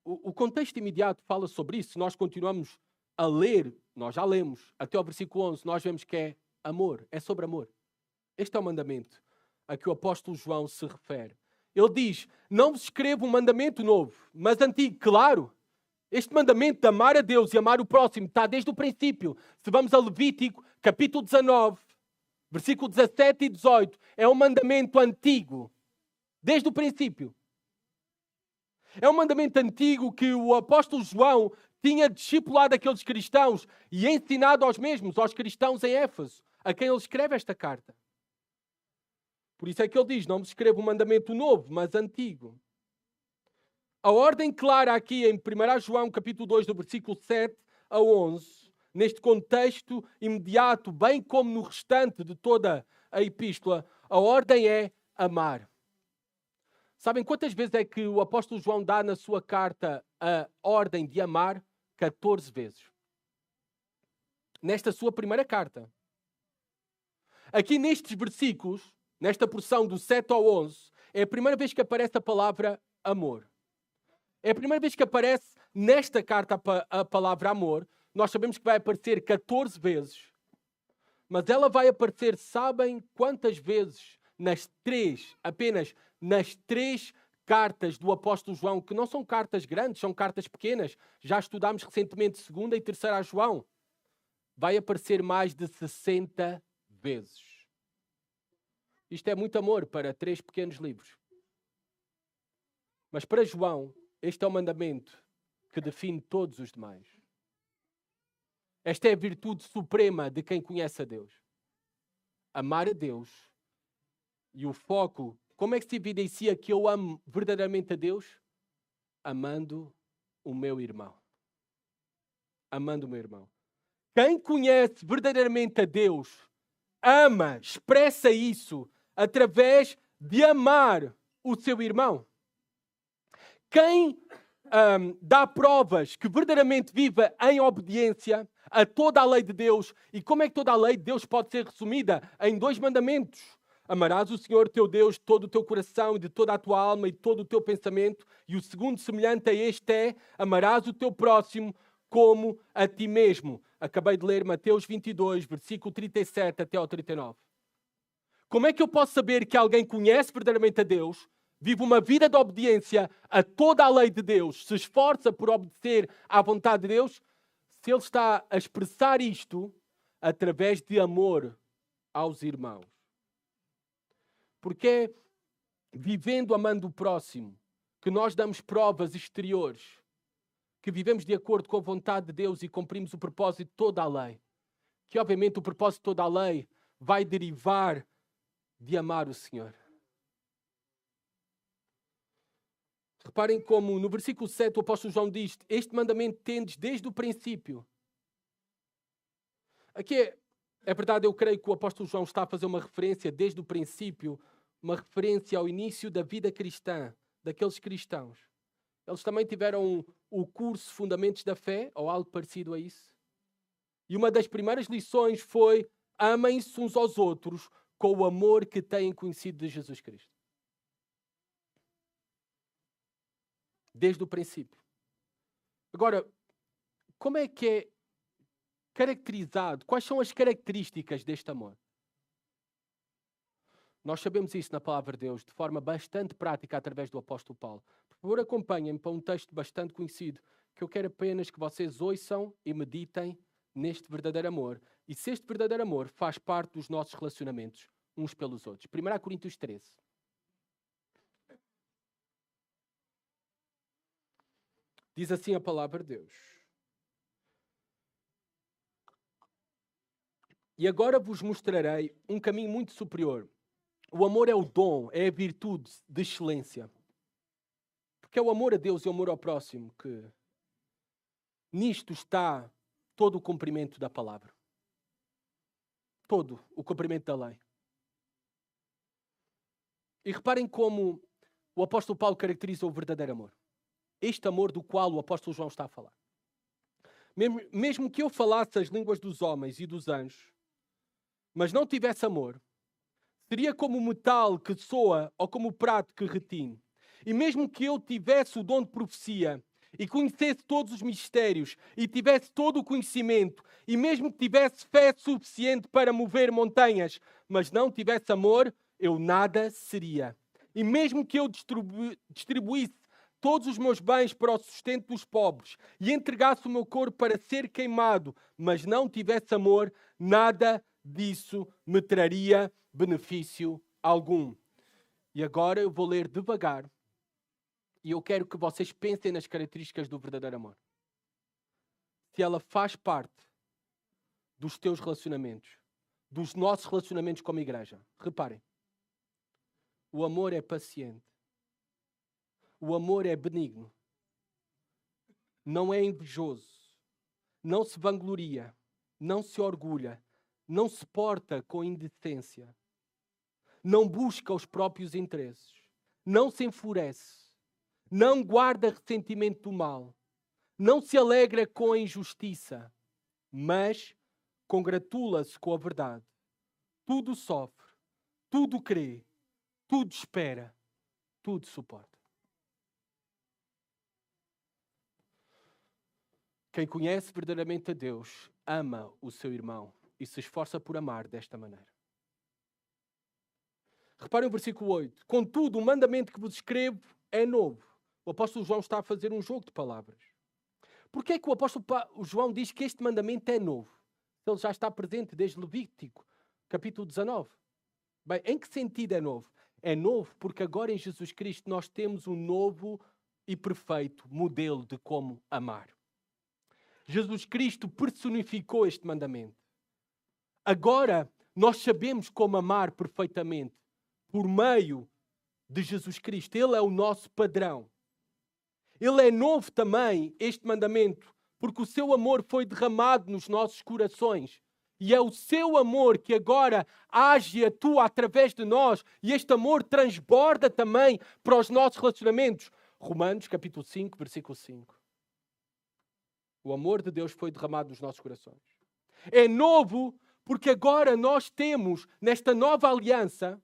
O contexto imediato fala sobre isso. Nós continuamos a ler, nós já lemos, até ao versículo 11, nós vemos que é amor, é sobre amor. Este é o mandamento a que o apóstolo João se refere. Ele diz, não vos escrevo um mandamento novo, mas antigo. Claro, este mandamento de amar a Deus e amar o próximo está desde o princípio. Se vamos a Levítico, capítulo 19, versículo 17 e 18, é um mandamento antigo, desde o princípio. É um mandamento antigo que o apóstolo João tinha discipulado aqueles cristãos e ensinado aos mesmos, aos cristãos em Éfeso, a quem ele escreve esta carta. Por isso é que ele diz, não vos escrevo um mandamento novo, mas antigo. A ordem clara aqui em 1 João capítulo 2, do versículo 7 a 11, neste contexto imediato, bem como no restante de toda a epístola, a ordem é amar. Sabem quantas vezes é que o apóstolo João dá na sua carta a ordem de amar? 14 vezes. Nesta sua primeira carta. Aqui nestes versículos, nesta porção do 7 ao 11, é a primeira vez que aparece a palavra amor. É a primeira vez que aparece nesta carta a palavra amor. Nós sabemos que vai aparecer 14 vezes. Mas ela vai aparecer, sabem quantas vezes? Apenas nas 3 cartas do apóstolo João, que não são cartas grandes, são cartas pequenas. Já estudámos recentemente 2ª e 3ª a João. Vai aparecer mais de 60 vezes. Isto é muito amor para 3 pequenos livros. Mas para João, este é o mandamento que define todos os demais. Esta é a virtude suprema de quem conhece a Deus. Amar a Deus. E o foco, como é que se evidencia que eu amo verdadeiramente a Deus? Amando o meu irmão. Amando o meu irmão. Quem conhece verdadeiramente a Deus, ama, expressa isso através de amar o seu irmão. Quem dá provas que verdadeiramente vive em obediência a toda a lei de Deus. E como é que toda a lei de Deus pode ser resumida em 2 mandamentos? Amarás o Senhor teu Deus de todo o teu coração e de toda a tua alma e de todo o teu pensamento. E o segundo semelhante a este é, amarás o teu próximo como a ti mesmo. Acabei de ler Mateus 22, versículo 37 até ao 39. Como é que eu posso saber que alguém conhece verdadeiramente a Deus, vive uma vida de obediência a toda a lei de Deus, se esforça por obedecer à vontade de Deus, se ele está a expressar isto através de amor aos irmãos? Porque é vivendo amando o próximo que nós damos provas exteriores, que vivemos de acordo com a vontade de Deus e cumprimos o propósito de toda a lei. Que obviamente o propósito de toda a lei vai derivar de amar o Senhor. Reparem como no versículo 7 o apóstolo João diz, este mandamento tendes desde o princípio. Aqui é verdade, eu creio que o apóstolo João está a fazer uma referência desde o princípio, uma referência ao início da vida cristã, daqueles cristãos. Eles também tiveram o curso Fundamentos da Fé, ou algo parecido a isso. E uma das primeiras lições foi amem-se uns aos outros com o amor que têm conhecido de Jesus Cristo. Desde o princípio. Agora, como é que é caracterizado? Quais são as características deste amor? Nós sabemos isso na palavra de Deus de forma bastante prática através do apóstolo Paulo. Por favor, acompanhem-me para um texto bastante conhecido que eu quero apenas que vocês ouçam e meditem neste verdadeiro amor. E se este verdadeiro amor faz parte dos nossos relacionamentos uns pelos outros. 1 Coríntios 13. Diz assim a palavra de Deus. E agora vos mostrarei um caminho muito superior. O amor é o dom, é a virtude de excelência. Porque é o amor a Deus e o amor ao próximo que nisto está todo o cumprimento da palavra. Todo o cumprimento da lei. E reparem como o apóstolo Paulo caracteriza o verdadeiro amor. Este amor do qual o apóstolo João está a falar. Mesmo que eu falasse as línguas dos homens e dos anjos, mas não tivesse amor, seria como o metal que soa ou como o prato que retine. E mesmo que eu tivesse o dom de profecia e conhecesse todos os mistérios e tivesse todo o conhecimento e mesmo que tivesse fé suficiente para mover montanhas, mas não tivesse amor, eu nada seria. E mesmo que eu distribuísse todos os meus bens para o sustento dos pobres e entregasse o meu corpo para ser queimado, mas não tivesse amor, nada disso me traria benefício algum. E agora eu vou ler devagar e eu quero que vocês pensem nas características do verdadeiro amor. Se ela faz parte dos teus relacionamentos, dos nossos relacionamentos como igreja. Reparem, o amor é paciente. O amor é benigno. Não é invejoso. Não se vangloria. Não se orgulha. Não se porta com indecência. Não busca os próprios interesses. Não se enfurece. Não guarda ressentimento do mal. Não se alegra com a injustiça. Mas congratula-se com a verdade. Tudo sofre. Tudo crê. Tudo espera. Tudo suporta. Quem conhece verdadeiramente a Deus ama o seu irmão e se esforça por amar desta maneira. Reparem o versículo 8. Contudo, o mandamento que vos escrevo é novo. O apóstolo João está a fazer um jogo de palavras. Porquê é que o apóstolo João diz que este mandamento é novo? Ele já está presente desde Levítico, capítulo 19. Bem, em que sentido é novo? É novo porque agora em Jesus Cristo nós temos um novo e perfeito modelo de como amar. Jesus Cristo personificou este mandamento. Agora nós sabemos como amar perfeitamente por meio de Jesus Cristo. Ele é o nosso padrão. Ele é novo também, este mandamento, porque o seu amor foi derramado nos nossos corações. E é o seu amor que agora age e atua através de nós. E este amor transborda também para os nossos relacionamentos. Romanos capítulo 5, versículo 5. O amor de Deus foi derramado nos nossos corações. É novo porque agora nós temos, nesta nova aliança,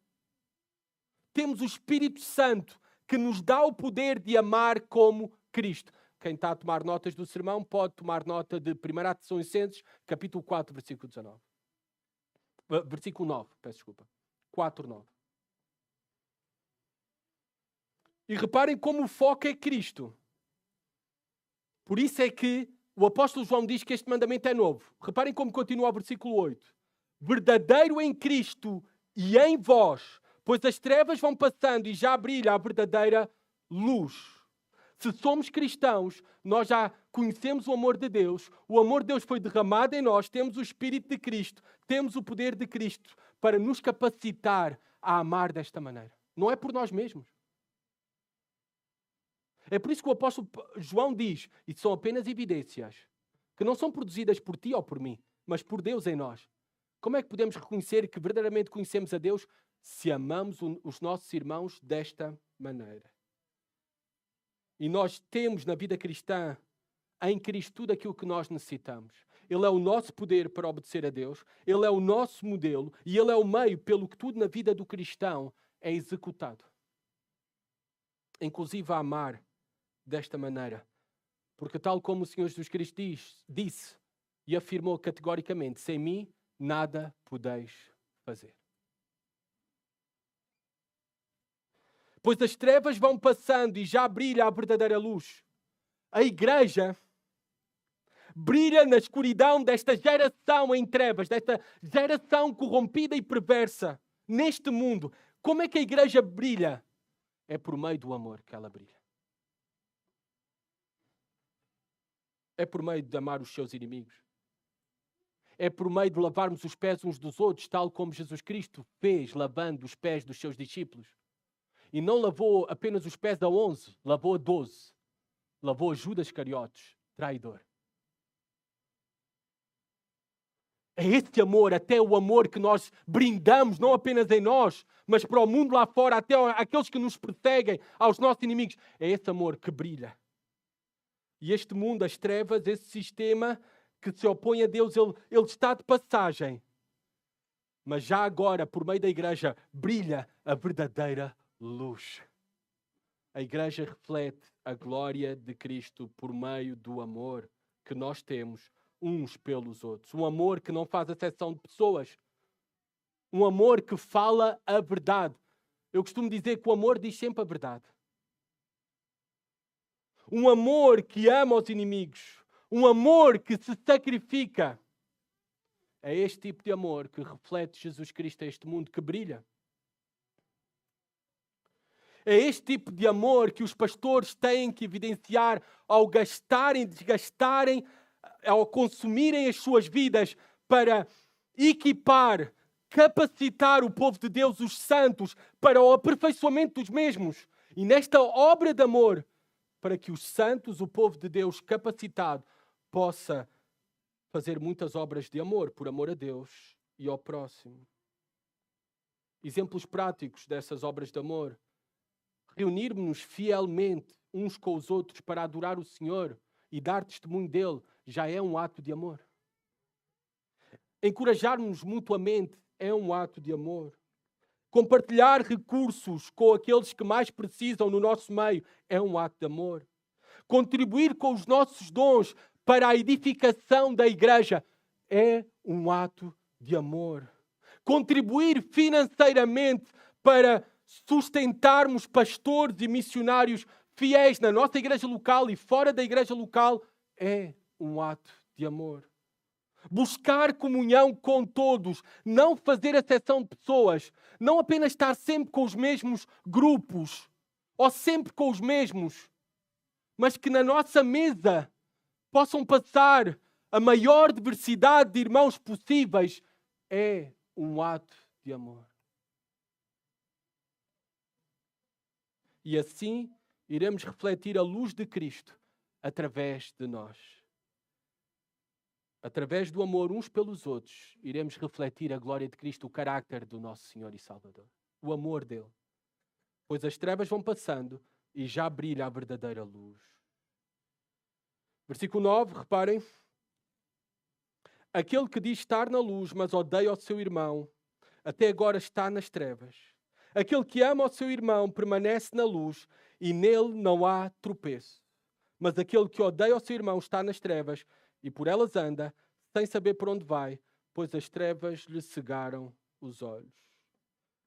temos o Espírito Santo que nos dá o poder de amar como Cristo. Quem está a tomar notas do sermão pode tomar nota de 1 Tessalonicenses, capítulo 4, versículo 19. Versículo 9, peço desculpa. 4, 9. E reparem como o foco é Cristo. Por isso é que o apóstolo João diz que este mandamento é novo. Reparem como continua o versículo 8. Verdadeiro em Cristo e em vós, pois as trevas vão passando e já brilha a verdadeira luz. Se somos cristãos, nós já conhecemos o amor de Deus, o amor de Deus foi derramado em nós, temos o Espírito de Cristo, temos o poder de Cristo para nos capacitar a amar desta maneira. Não é por nós mesmos. É por isso que o apóstolo João diz, e são apenas evidências, que não são produzidas por ti ou por mim, mas por Deus em nós. Como é que podemos reconhecer que verdadeiramente conhecemos a Deus? Se amamos os nossos irmãos desta maneira. E nós temos na vida cristã, em Cristo, tudo aquilo que nós necessitamos. Ele é o nosso poder para obedecer a Deus, Ele é o nosso modelo e Ele é o meio pelo que tudo na vida do cristão é executado. Inclusive a amar desta maneira. Porque tal como o Senhor Jesus Cristo disse e afirmou categoricamente, sem mim nada podeis fazer. Pois as trevas vão passando e já brilha a verdadeira luz. A igreja brilha na escuridão desta geração em trevas, desta geração corrompida e perversa neste mundo. Como é que a igreja brilha? É por meio do amor que ela brilha. É por meio de amar os seus inimigos. É por meio de lavarmos os pés uns dos outros, tal como Jesus Cristo fez, lavando os pés dos seus discípulos. E não lavou apenas os pés a 11, lavou a 12. Lavou a Judas Iscariotes, traidor. É esse amor, até o amor que nós brindamos, não apenas em nós, mas para o mundo lá fora, até aqueles que nos perseguem, aos nossos inimigos. É esse amor que brilha. E este mundo, as trevas, esse sistema que se opõe a Deus, ele está de passagem. Mas já agora, por meio da igreja, brilha a verdadeira luz. A igreja reflete a glória de Cristo por meio do amor que nós temos uns pelos outros. Um amor que não faz acepção de pessoas. Um amor que fala a verdade. Eu costumo dizer que o amor diz sempre a verdade. Um amor que ama os inimigos. Um amor que se sacrifica. É este tipo de amor que reflete Jesus Cristo a este mundo, que brilha. É este tipo de amor que os pastores têm que evidenciar ao gastarem, desgastarem, ao consumirem as suas vidas para equipar, capacitar o povo de Deus, os santos, para o aperfeiçoamento dos mesmos. E nesta obra de amor, para que os santos, o povo de Deus capacitado, possa fazer muitas obras de amor, por amor a Deus e ao próximo. Exemplos práticos dessas obras de amor. Reunirmos-nos fielmente uns com os outros para adorar o Senhor e dar testemunho dele já é um ato de amor. Encorajarmos mutuamente é um ato de amor. Compartilhar recursos com aqueles que mais precisam no nosso meio é um ato de amor. Contribuir com os nossos dons para a edificação da igreja é um ato de amor. Contribuir financeiramente para sustentarmos pastores e missionários fiéis na nossa igreja local e fora da igreja local é um ato de amor. Buscar comunhão com todos, não fazer acepção de pessoas, não apenas estar sempre com os mesmos grupos ou sempre com os mesmos, mas que na nossa mesa possam passar a maior diversidade de irmãos possíveis, é um ato de amor. E assim iremos refletir a luz de Cristo através de nós. Através do amor uns pelos outros, iremos refletir a glória de Cristo, o carácter do nosso Senhor e Salvador. O amor dele. Pois as trevas vão passando e já brilha a verdadeira luz. Versículo 9, reparem. Aquele que diz estar na luz, mas odeia o seu irmão, até agora está nas trevas. Aquele que ama o seu irmão permanece na luz e nele não há tropeço. Mas aquele que odeia o seu irmão está nas trevas e por elas anda, sem saber por onde vai, pois as trevas lhe cegaram os olhos.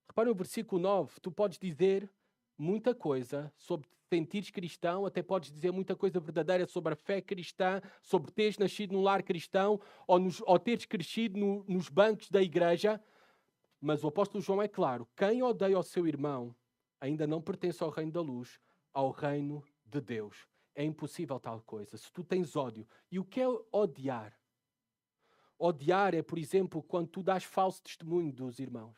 Reparem o versículo 9. Tu podes dizer muita coisa sobre sentires cristão, até podes dizer muita coisa verdadeira sobre a fé cristã, sobre teres nascido num lar cristão ou teres crescido nos bancos da igreja. Mas o apóstolo João é claro, quem odeia o seu irmão ainda não pertence ao reino da luz, ao reino de Deus. É impossível tal coisa. Se tu tens ódio. E o que é odiar? Odiar é, por exemplo, quando tu dás falso testemunho dos irmãos.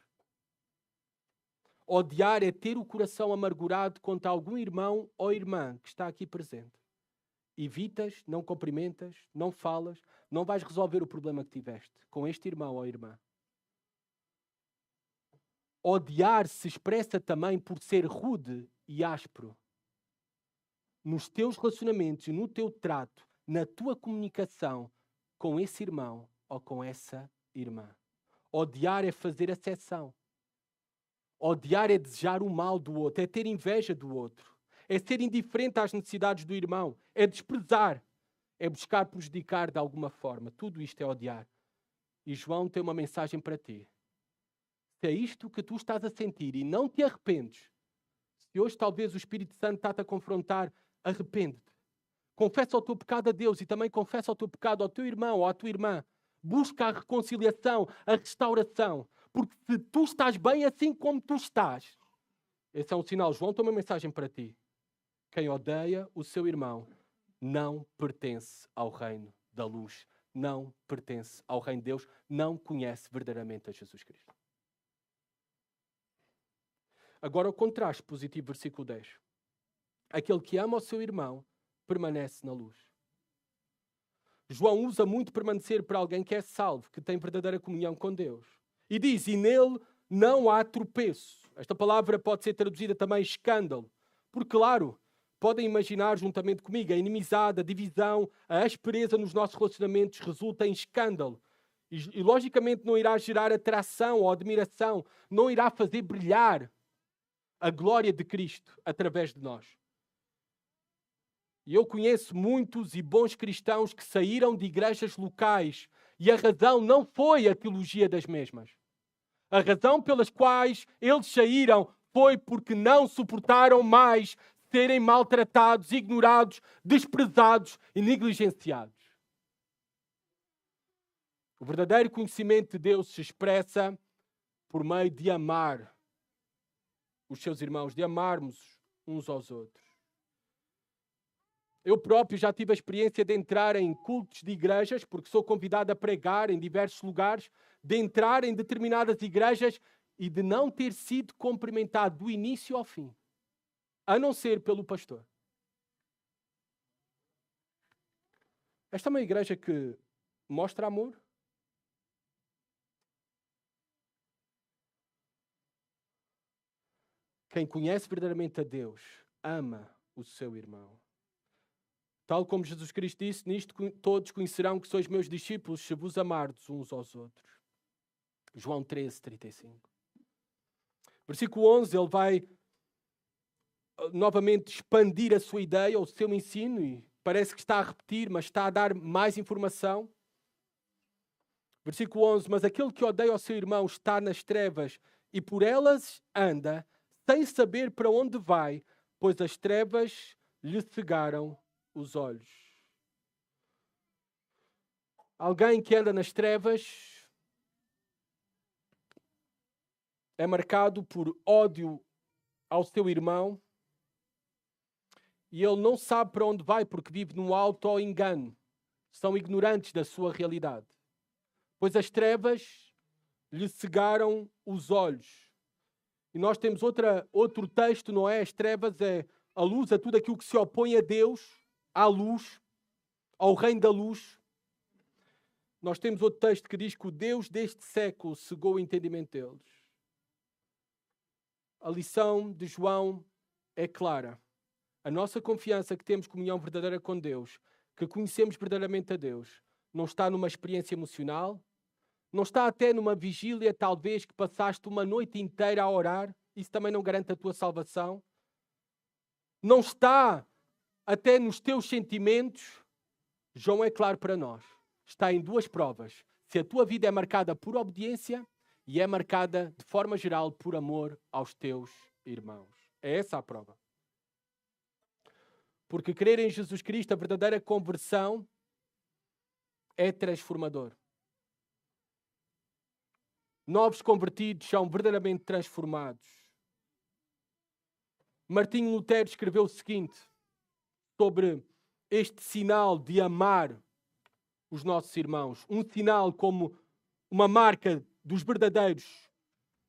Odiar é ter o coração amargurado contra algum irmão ou irmã que está aqui presente. Evitas, não cumprimentas, não falas, não vais resolver o problema que tiveste com este irmão ou irmã. Odiar se expressa também por ser rude e áspero. Nos teus relacionamentos e no teu trato, na tua comunicação com esse irmão ou com essa irmã. Odiar é fazer acepção. Odiar é desejar o mal do outro, é ter inveja do outro, é ser indiferente às necessidades do irmão, é desprezar, é buscar prejudicar de alguma forma. Tudo isto é odiar. E João tem uma mensagem para ti. Se é isto que tu estás a sentir e não te arrependes, se hoje talvez o Espírito Santo está-te a confrontar, arrepende-te. Confessa o teu pecado a Deus e também confessa o teu pecado ao teu irmão ou à tua irmã. Busca a reconciliação, a restauração. Porque se tu estás bem assim como tu estás, esse é um sinal. João tem uma mensagem para ti. Quem odeia o seu irmão não pertence ao reino da luz, não pertence ao reino de Deus, não conhece verdadeiramente a Jesus Cristo. Agora o contraste positivo, versículo 10. Aquele que ama o seu irmão permanece na luz. João usa muito permanecer para alguém que é salvo, que tem verdadeira comunhão com Deus. E diz, e nele não há tropeço. Esta palavra pode ser traduzida também escândalo. Porque, claro, podem imaginar juntamente comigo, a inimizade, a divisão, a aspereza nos nossos relacionamentos resulta em escândalo. E logicamente não irá gerar atração ou admiração, não irá fazer brilhar a glória de Cristo através de nós. E eu conheço muitos e bons cristãos que saíram de igrejas locais e a razão não foi a teologia das mesmas. A razão pelas quais eles saíram foi porque não suportaram mais serem maltratados, ignorados, desprezados e negligenciados. O verdadeiro conhecimento de Deus se expressa por meio de amar os seus irmãos, de amarmos uns aos outros. Eu próprio já tive a experiência de entrar em cultos de igrejas, porque sou convidado a pregar em diversos lugares, de entrar em determinadas igrejas e de não ter sido cumprimentado do início ao fim, a não ser pelo pastor. Esta é uma igreja que mostra amor. Quem conhece verdadeiramente a Deus, ama o seu irmão. Tal como Jesus Cristo disse, nisto todos conhecerão que sois meus discípulos, se vos amardes uns aos outros. João 13:35. Versículo 11, ele vai novamente expandir a sua ideia, o seu ensino, e parece que está a repetir, mas está a dar mais informação. Versículo 11, mas aquele que odeia o seu irmão está nas trevas e por elas anda, sem saber para onde vai, pois as trevas lhe cegaram os olhos. Alguém que anda nas trevas é marcado por ódio ao seu irmão e ele não sabe para onde vai porque vive num auto-engano. São ignorantes da sua realidade. Pois as trevas lhe cegaram os olhos. E nós temos outro texto, não é? As trevas é a luz, a tudo aquilo que se opõe a Deus, à luz, ao reino da luz. Nós temos outro texto que diz que o Deus deste século cegou o entendimento deles. A lição de João é clara. A nossa confiança que temos comunhão verdadeira com Deus, que conhecemos verdadeiramente a Deus, não está numa experiência emocional, não está até numa vigília, talvez, que passaste uma noite inteira a orar. Isso também não garante a tua salvação. Não está até nos teus sentimentos. João é claro para nós. Está em duas provas. Se a tua vida é marcada por obediência e é marcada, de forma geral, por amor aos teus irmãos. É essa a prova. Porque crer em Jesus Cristo, a verdadeira conversão, é transformador. Novos convertidos são verdadeiramente transformados. Martinho Lutero escreveu o seguinte sobre este sinal de amar os nossos irmãos. Um sinal como uma marca dos verdadeiros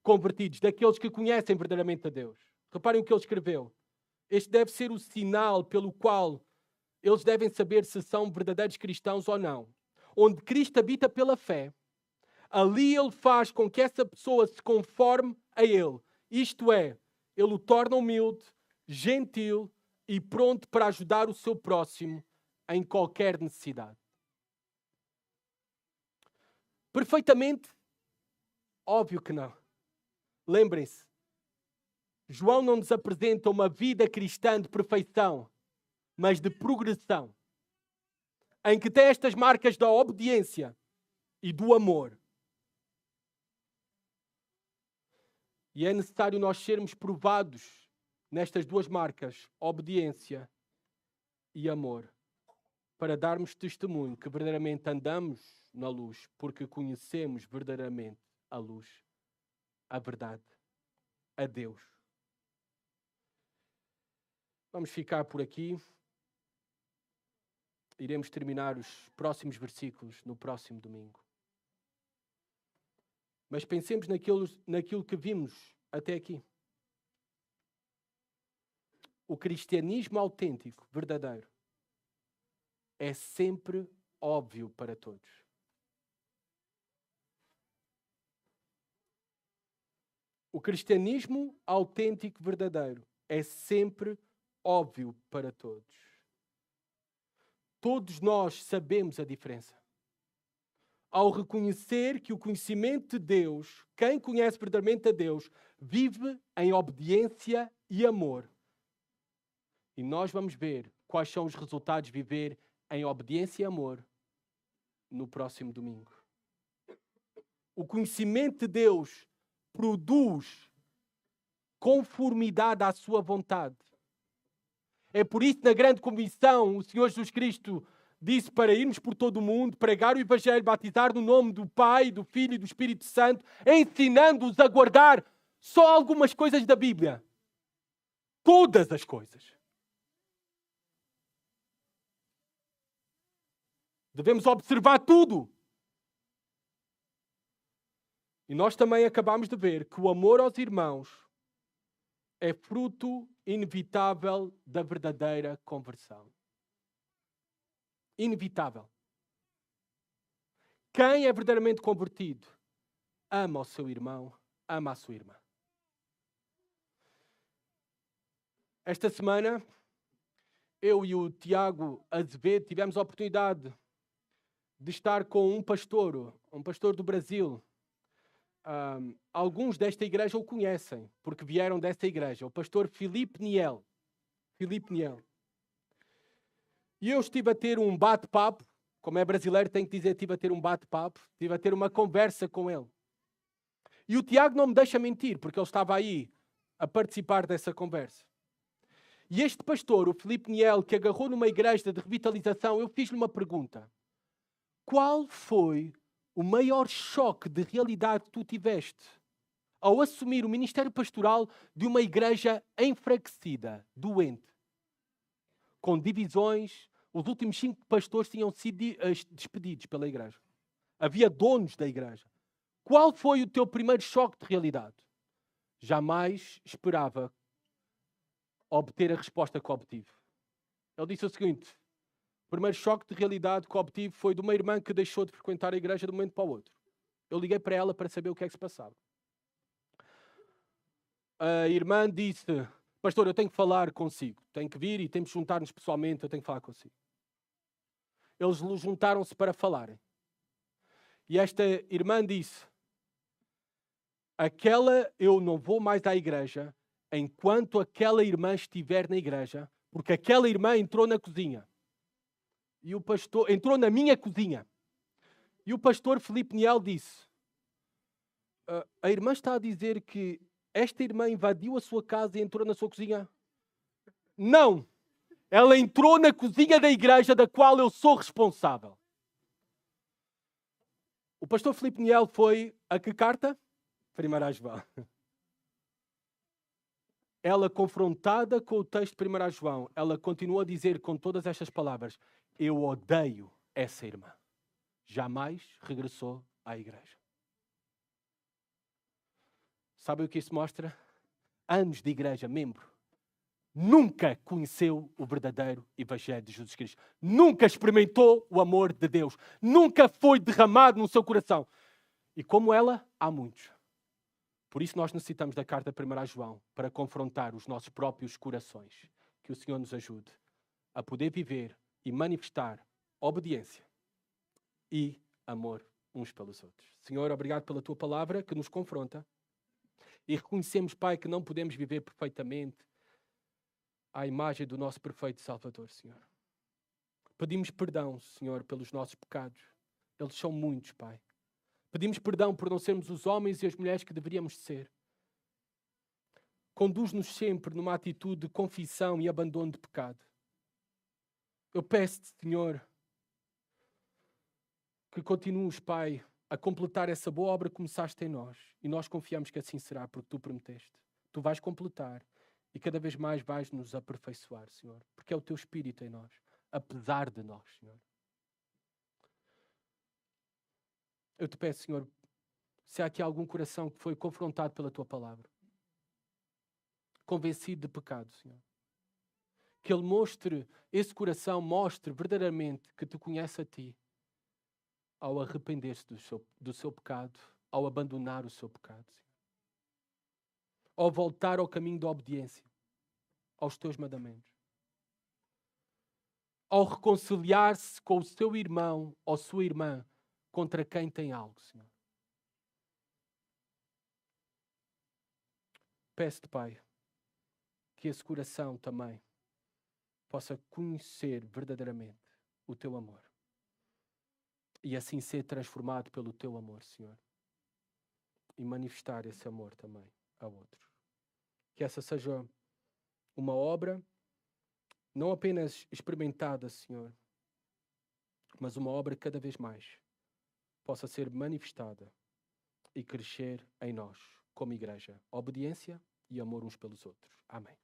convertidos, daqueles que conhecem verdadeiramente a Deus. Reparem o que ele escreveu. Este deve ser o sinal pelo qual eles devem saber se são verdadeiros cristãos ou não. Onde Cristo habita pela fé, ali ele faz com que essa pessoa se conforme a ele. Isto é, ele o torna humilde, gentil e pronto para ajudar o seu próximo em qualquer necessidade. Perfeitamente? Óbvio que não. Lembrem-se, João não nos apresenta uma vida cristã de perfeição, mas de progressão, em que tem estas marcas da obediência e do amor. E é necessário nós sermos provados nestas duas marcas, obediência e amor, para darmos testemunho que verdadeiramente andamos na luz, porque conhecemos verdadeiramente a luz, a verdade, a Deus. Vamos ficar por aqui. Iremos terminar os próximos versículos no próximo domingo. Mas pensemos naquilo que vimos até aqui. O cristianismo autêntico, verdadeiro, é sempre óbvio para todos. O cristianismo autêntico, verdadeiro, é sempre óbvio para todos. Todos nós sabemos a diferença. Ao reconhecer que o conhecimento de Deus, quem conhece verdadeiramente a Deus, vive em obediência e amor. E nós vamos ver quais são os resultados de viver em obediência e amor no próximo domingo. O conhecimento de Deus produz conformidade à sua vontade. É por isso, na grande comissão, o Senhor Jesus Cristo disse para irmos por todo o mundo, pregar o Evangelho, batizar no nome do Pai, do Filho e do Espírito Santo, ensinando-os a guardar só algumas coisas da Bíblia. Todas as coisas. Devemos observar tudo. E nós também acabamos de ver que o amor aos irmãos é fruto inevitável da verdadeira conversão. Inevitável. Quem é verdadeiramente convertido ama o seu irmão, ama a sua irmã. Esta semana, eu e o Tiago Azevedo tivemos a oportunidade de estar com um pastor do Brasil. Alguns desta igreja o conhecem, porque vieram desta igreja, o pastor Filipe Niel. E eu estive a ter um bate-papo, como é brasileiro tenho que dizer, estive a ter um bate-papo, estive a ter uma conversa com ele. E o Tiago não me deixa mentir, porque ele estava aí a participar dessa conversa. E este pastor, o Filipe Niel, que agarrou numa igreja de revitalização, eu fiz-lhe uma pergunta. Qual foi o maior choque de realidade que tu tiveste ao assumir o ministério pastoral de uma igreja enfraquecida, doente, com divisões? Os últimos 5 pastores tinham sido despedidos pela igreja. Havia donos da igreja. Qual foi o teu primeiro choque de realidade? Jamais esperava obter a resposta que obtive. Ele disse o seguinte: o primeiro choque de realidade que obtive foi de uma irmã que deixou de frequentar a igreja de um momento para o outro. Eu liguei para ela para saber o que é que se passava. A irmã disse: pastor, eu tenho que falar consigo. Tenho que vir e temos que juntar-nos pessoalmente, eu tenho que falar consigo. Eles juntaram-se para falarem. E esta irmã disse: eu não vou mais à igreja enquanto aquela irmã estiver na igreja, porque aquela irmã entrou na cozinha. E o pastor entrou na minha cozinha. E o pastor Filipe Niel disse: a irmã está a dizer que esta irmã invadiu a sua casa e entrou na sua cozinha? Não! Ela entrou na cozinha da igreja da qual eu sou responsável. O pastor Filipe Niel foi a que carta? 1 João. Ela, confrontada com o texto de 1 João, ela continua a dizer com todas estas palavras: eu odeio essa irmã. Jamais regressou à igreja. Sabe o que isso mostra? Anos de igreja, membro. Nunca conheceu o verdadeiro Evangelho de Jesus Cristo. Nunca experimentou o amor de Deus. Nunca foi derramado no seu coração. E como ela, há muitos. Por isso nós necessitamos da carta de 1 João para confrontar os nossos próprios corações. Que o Senhor nos ajude a poder viver e manifestar obediência e amor uns pelos outros. Senhor, obrigado pela tua palavra que nos confronta. E reconhecemos, Pai, que não podemos viver perfeitamente à imagem do nosso perfeito Salvador, Senhor. Pedimos perdão, Senhor, pelos nossos pecados. Eles são muitos, Pai. Pedimos perdão por não sermos os homens e as mulheres que deveríamos ser. Conduz-nos sempre numa atitude de confissão e abandono de pecado. Eu peço-te, Senhor, que continues, Pai, a completar essa boa obra que começaste em nós. E nós confiamos que assim será, porque tu prometeste. Tu vais completar e cada vez mais vais nos aperfeiçoar, Senhor, porque é o teu Espírito em nós. apesar de nós, Senhor. Eu te peço, Senhor, se há aqui algum coração que foi confrontado pela Tua palavra, convencido de pecado, Senhor, que Ele mostre, esse coração mostre verdadeiramente que Te conhece a Ti, ao arrepender-se do seu pecado, ao abandonar o seu pecado, Senhor. Ao voltar ao caminho da obediência, aos Teus mandamentos. Ao reconciliar-se com o seu irmão ou sua irmã contra quem tem algo, Senhor. Peço-te, Pai, que esse coração também possa conhecer verdadeiramente o Teu amor. E assim ser transformado pelo Teu amor, Senhor. E manifestar esse amor também a outros. Que essa seja uma obra não apenas experimentada, Senhor, mas uma obra que cada vez mais possa ser manifestada e crescer em nós, como igreja. Obediência e amor uns pelos outros. Amém.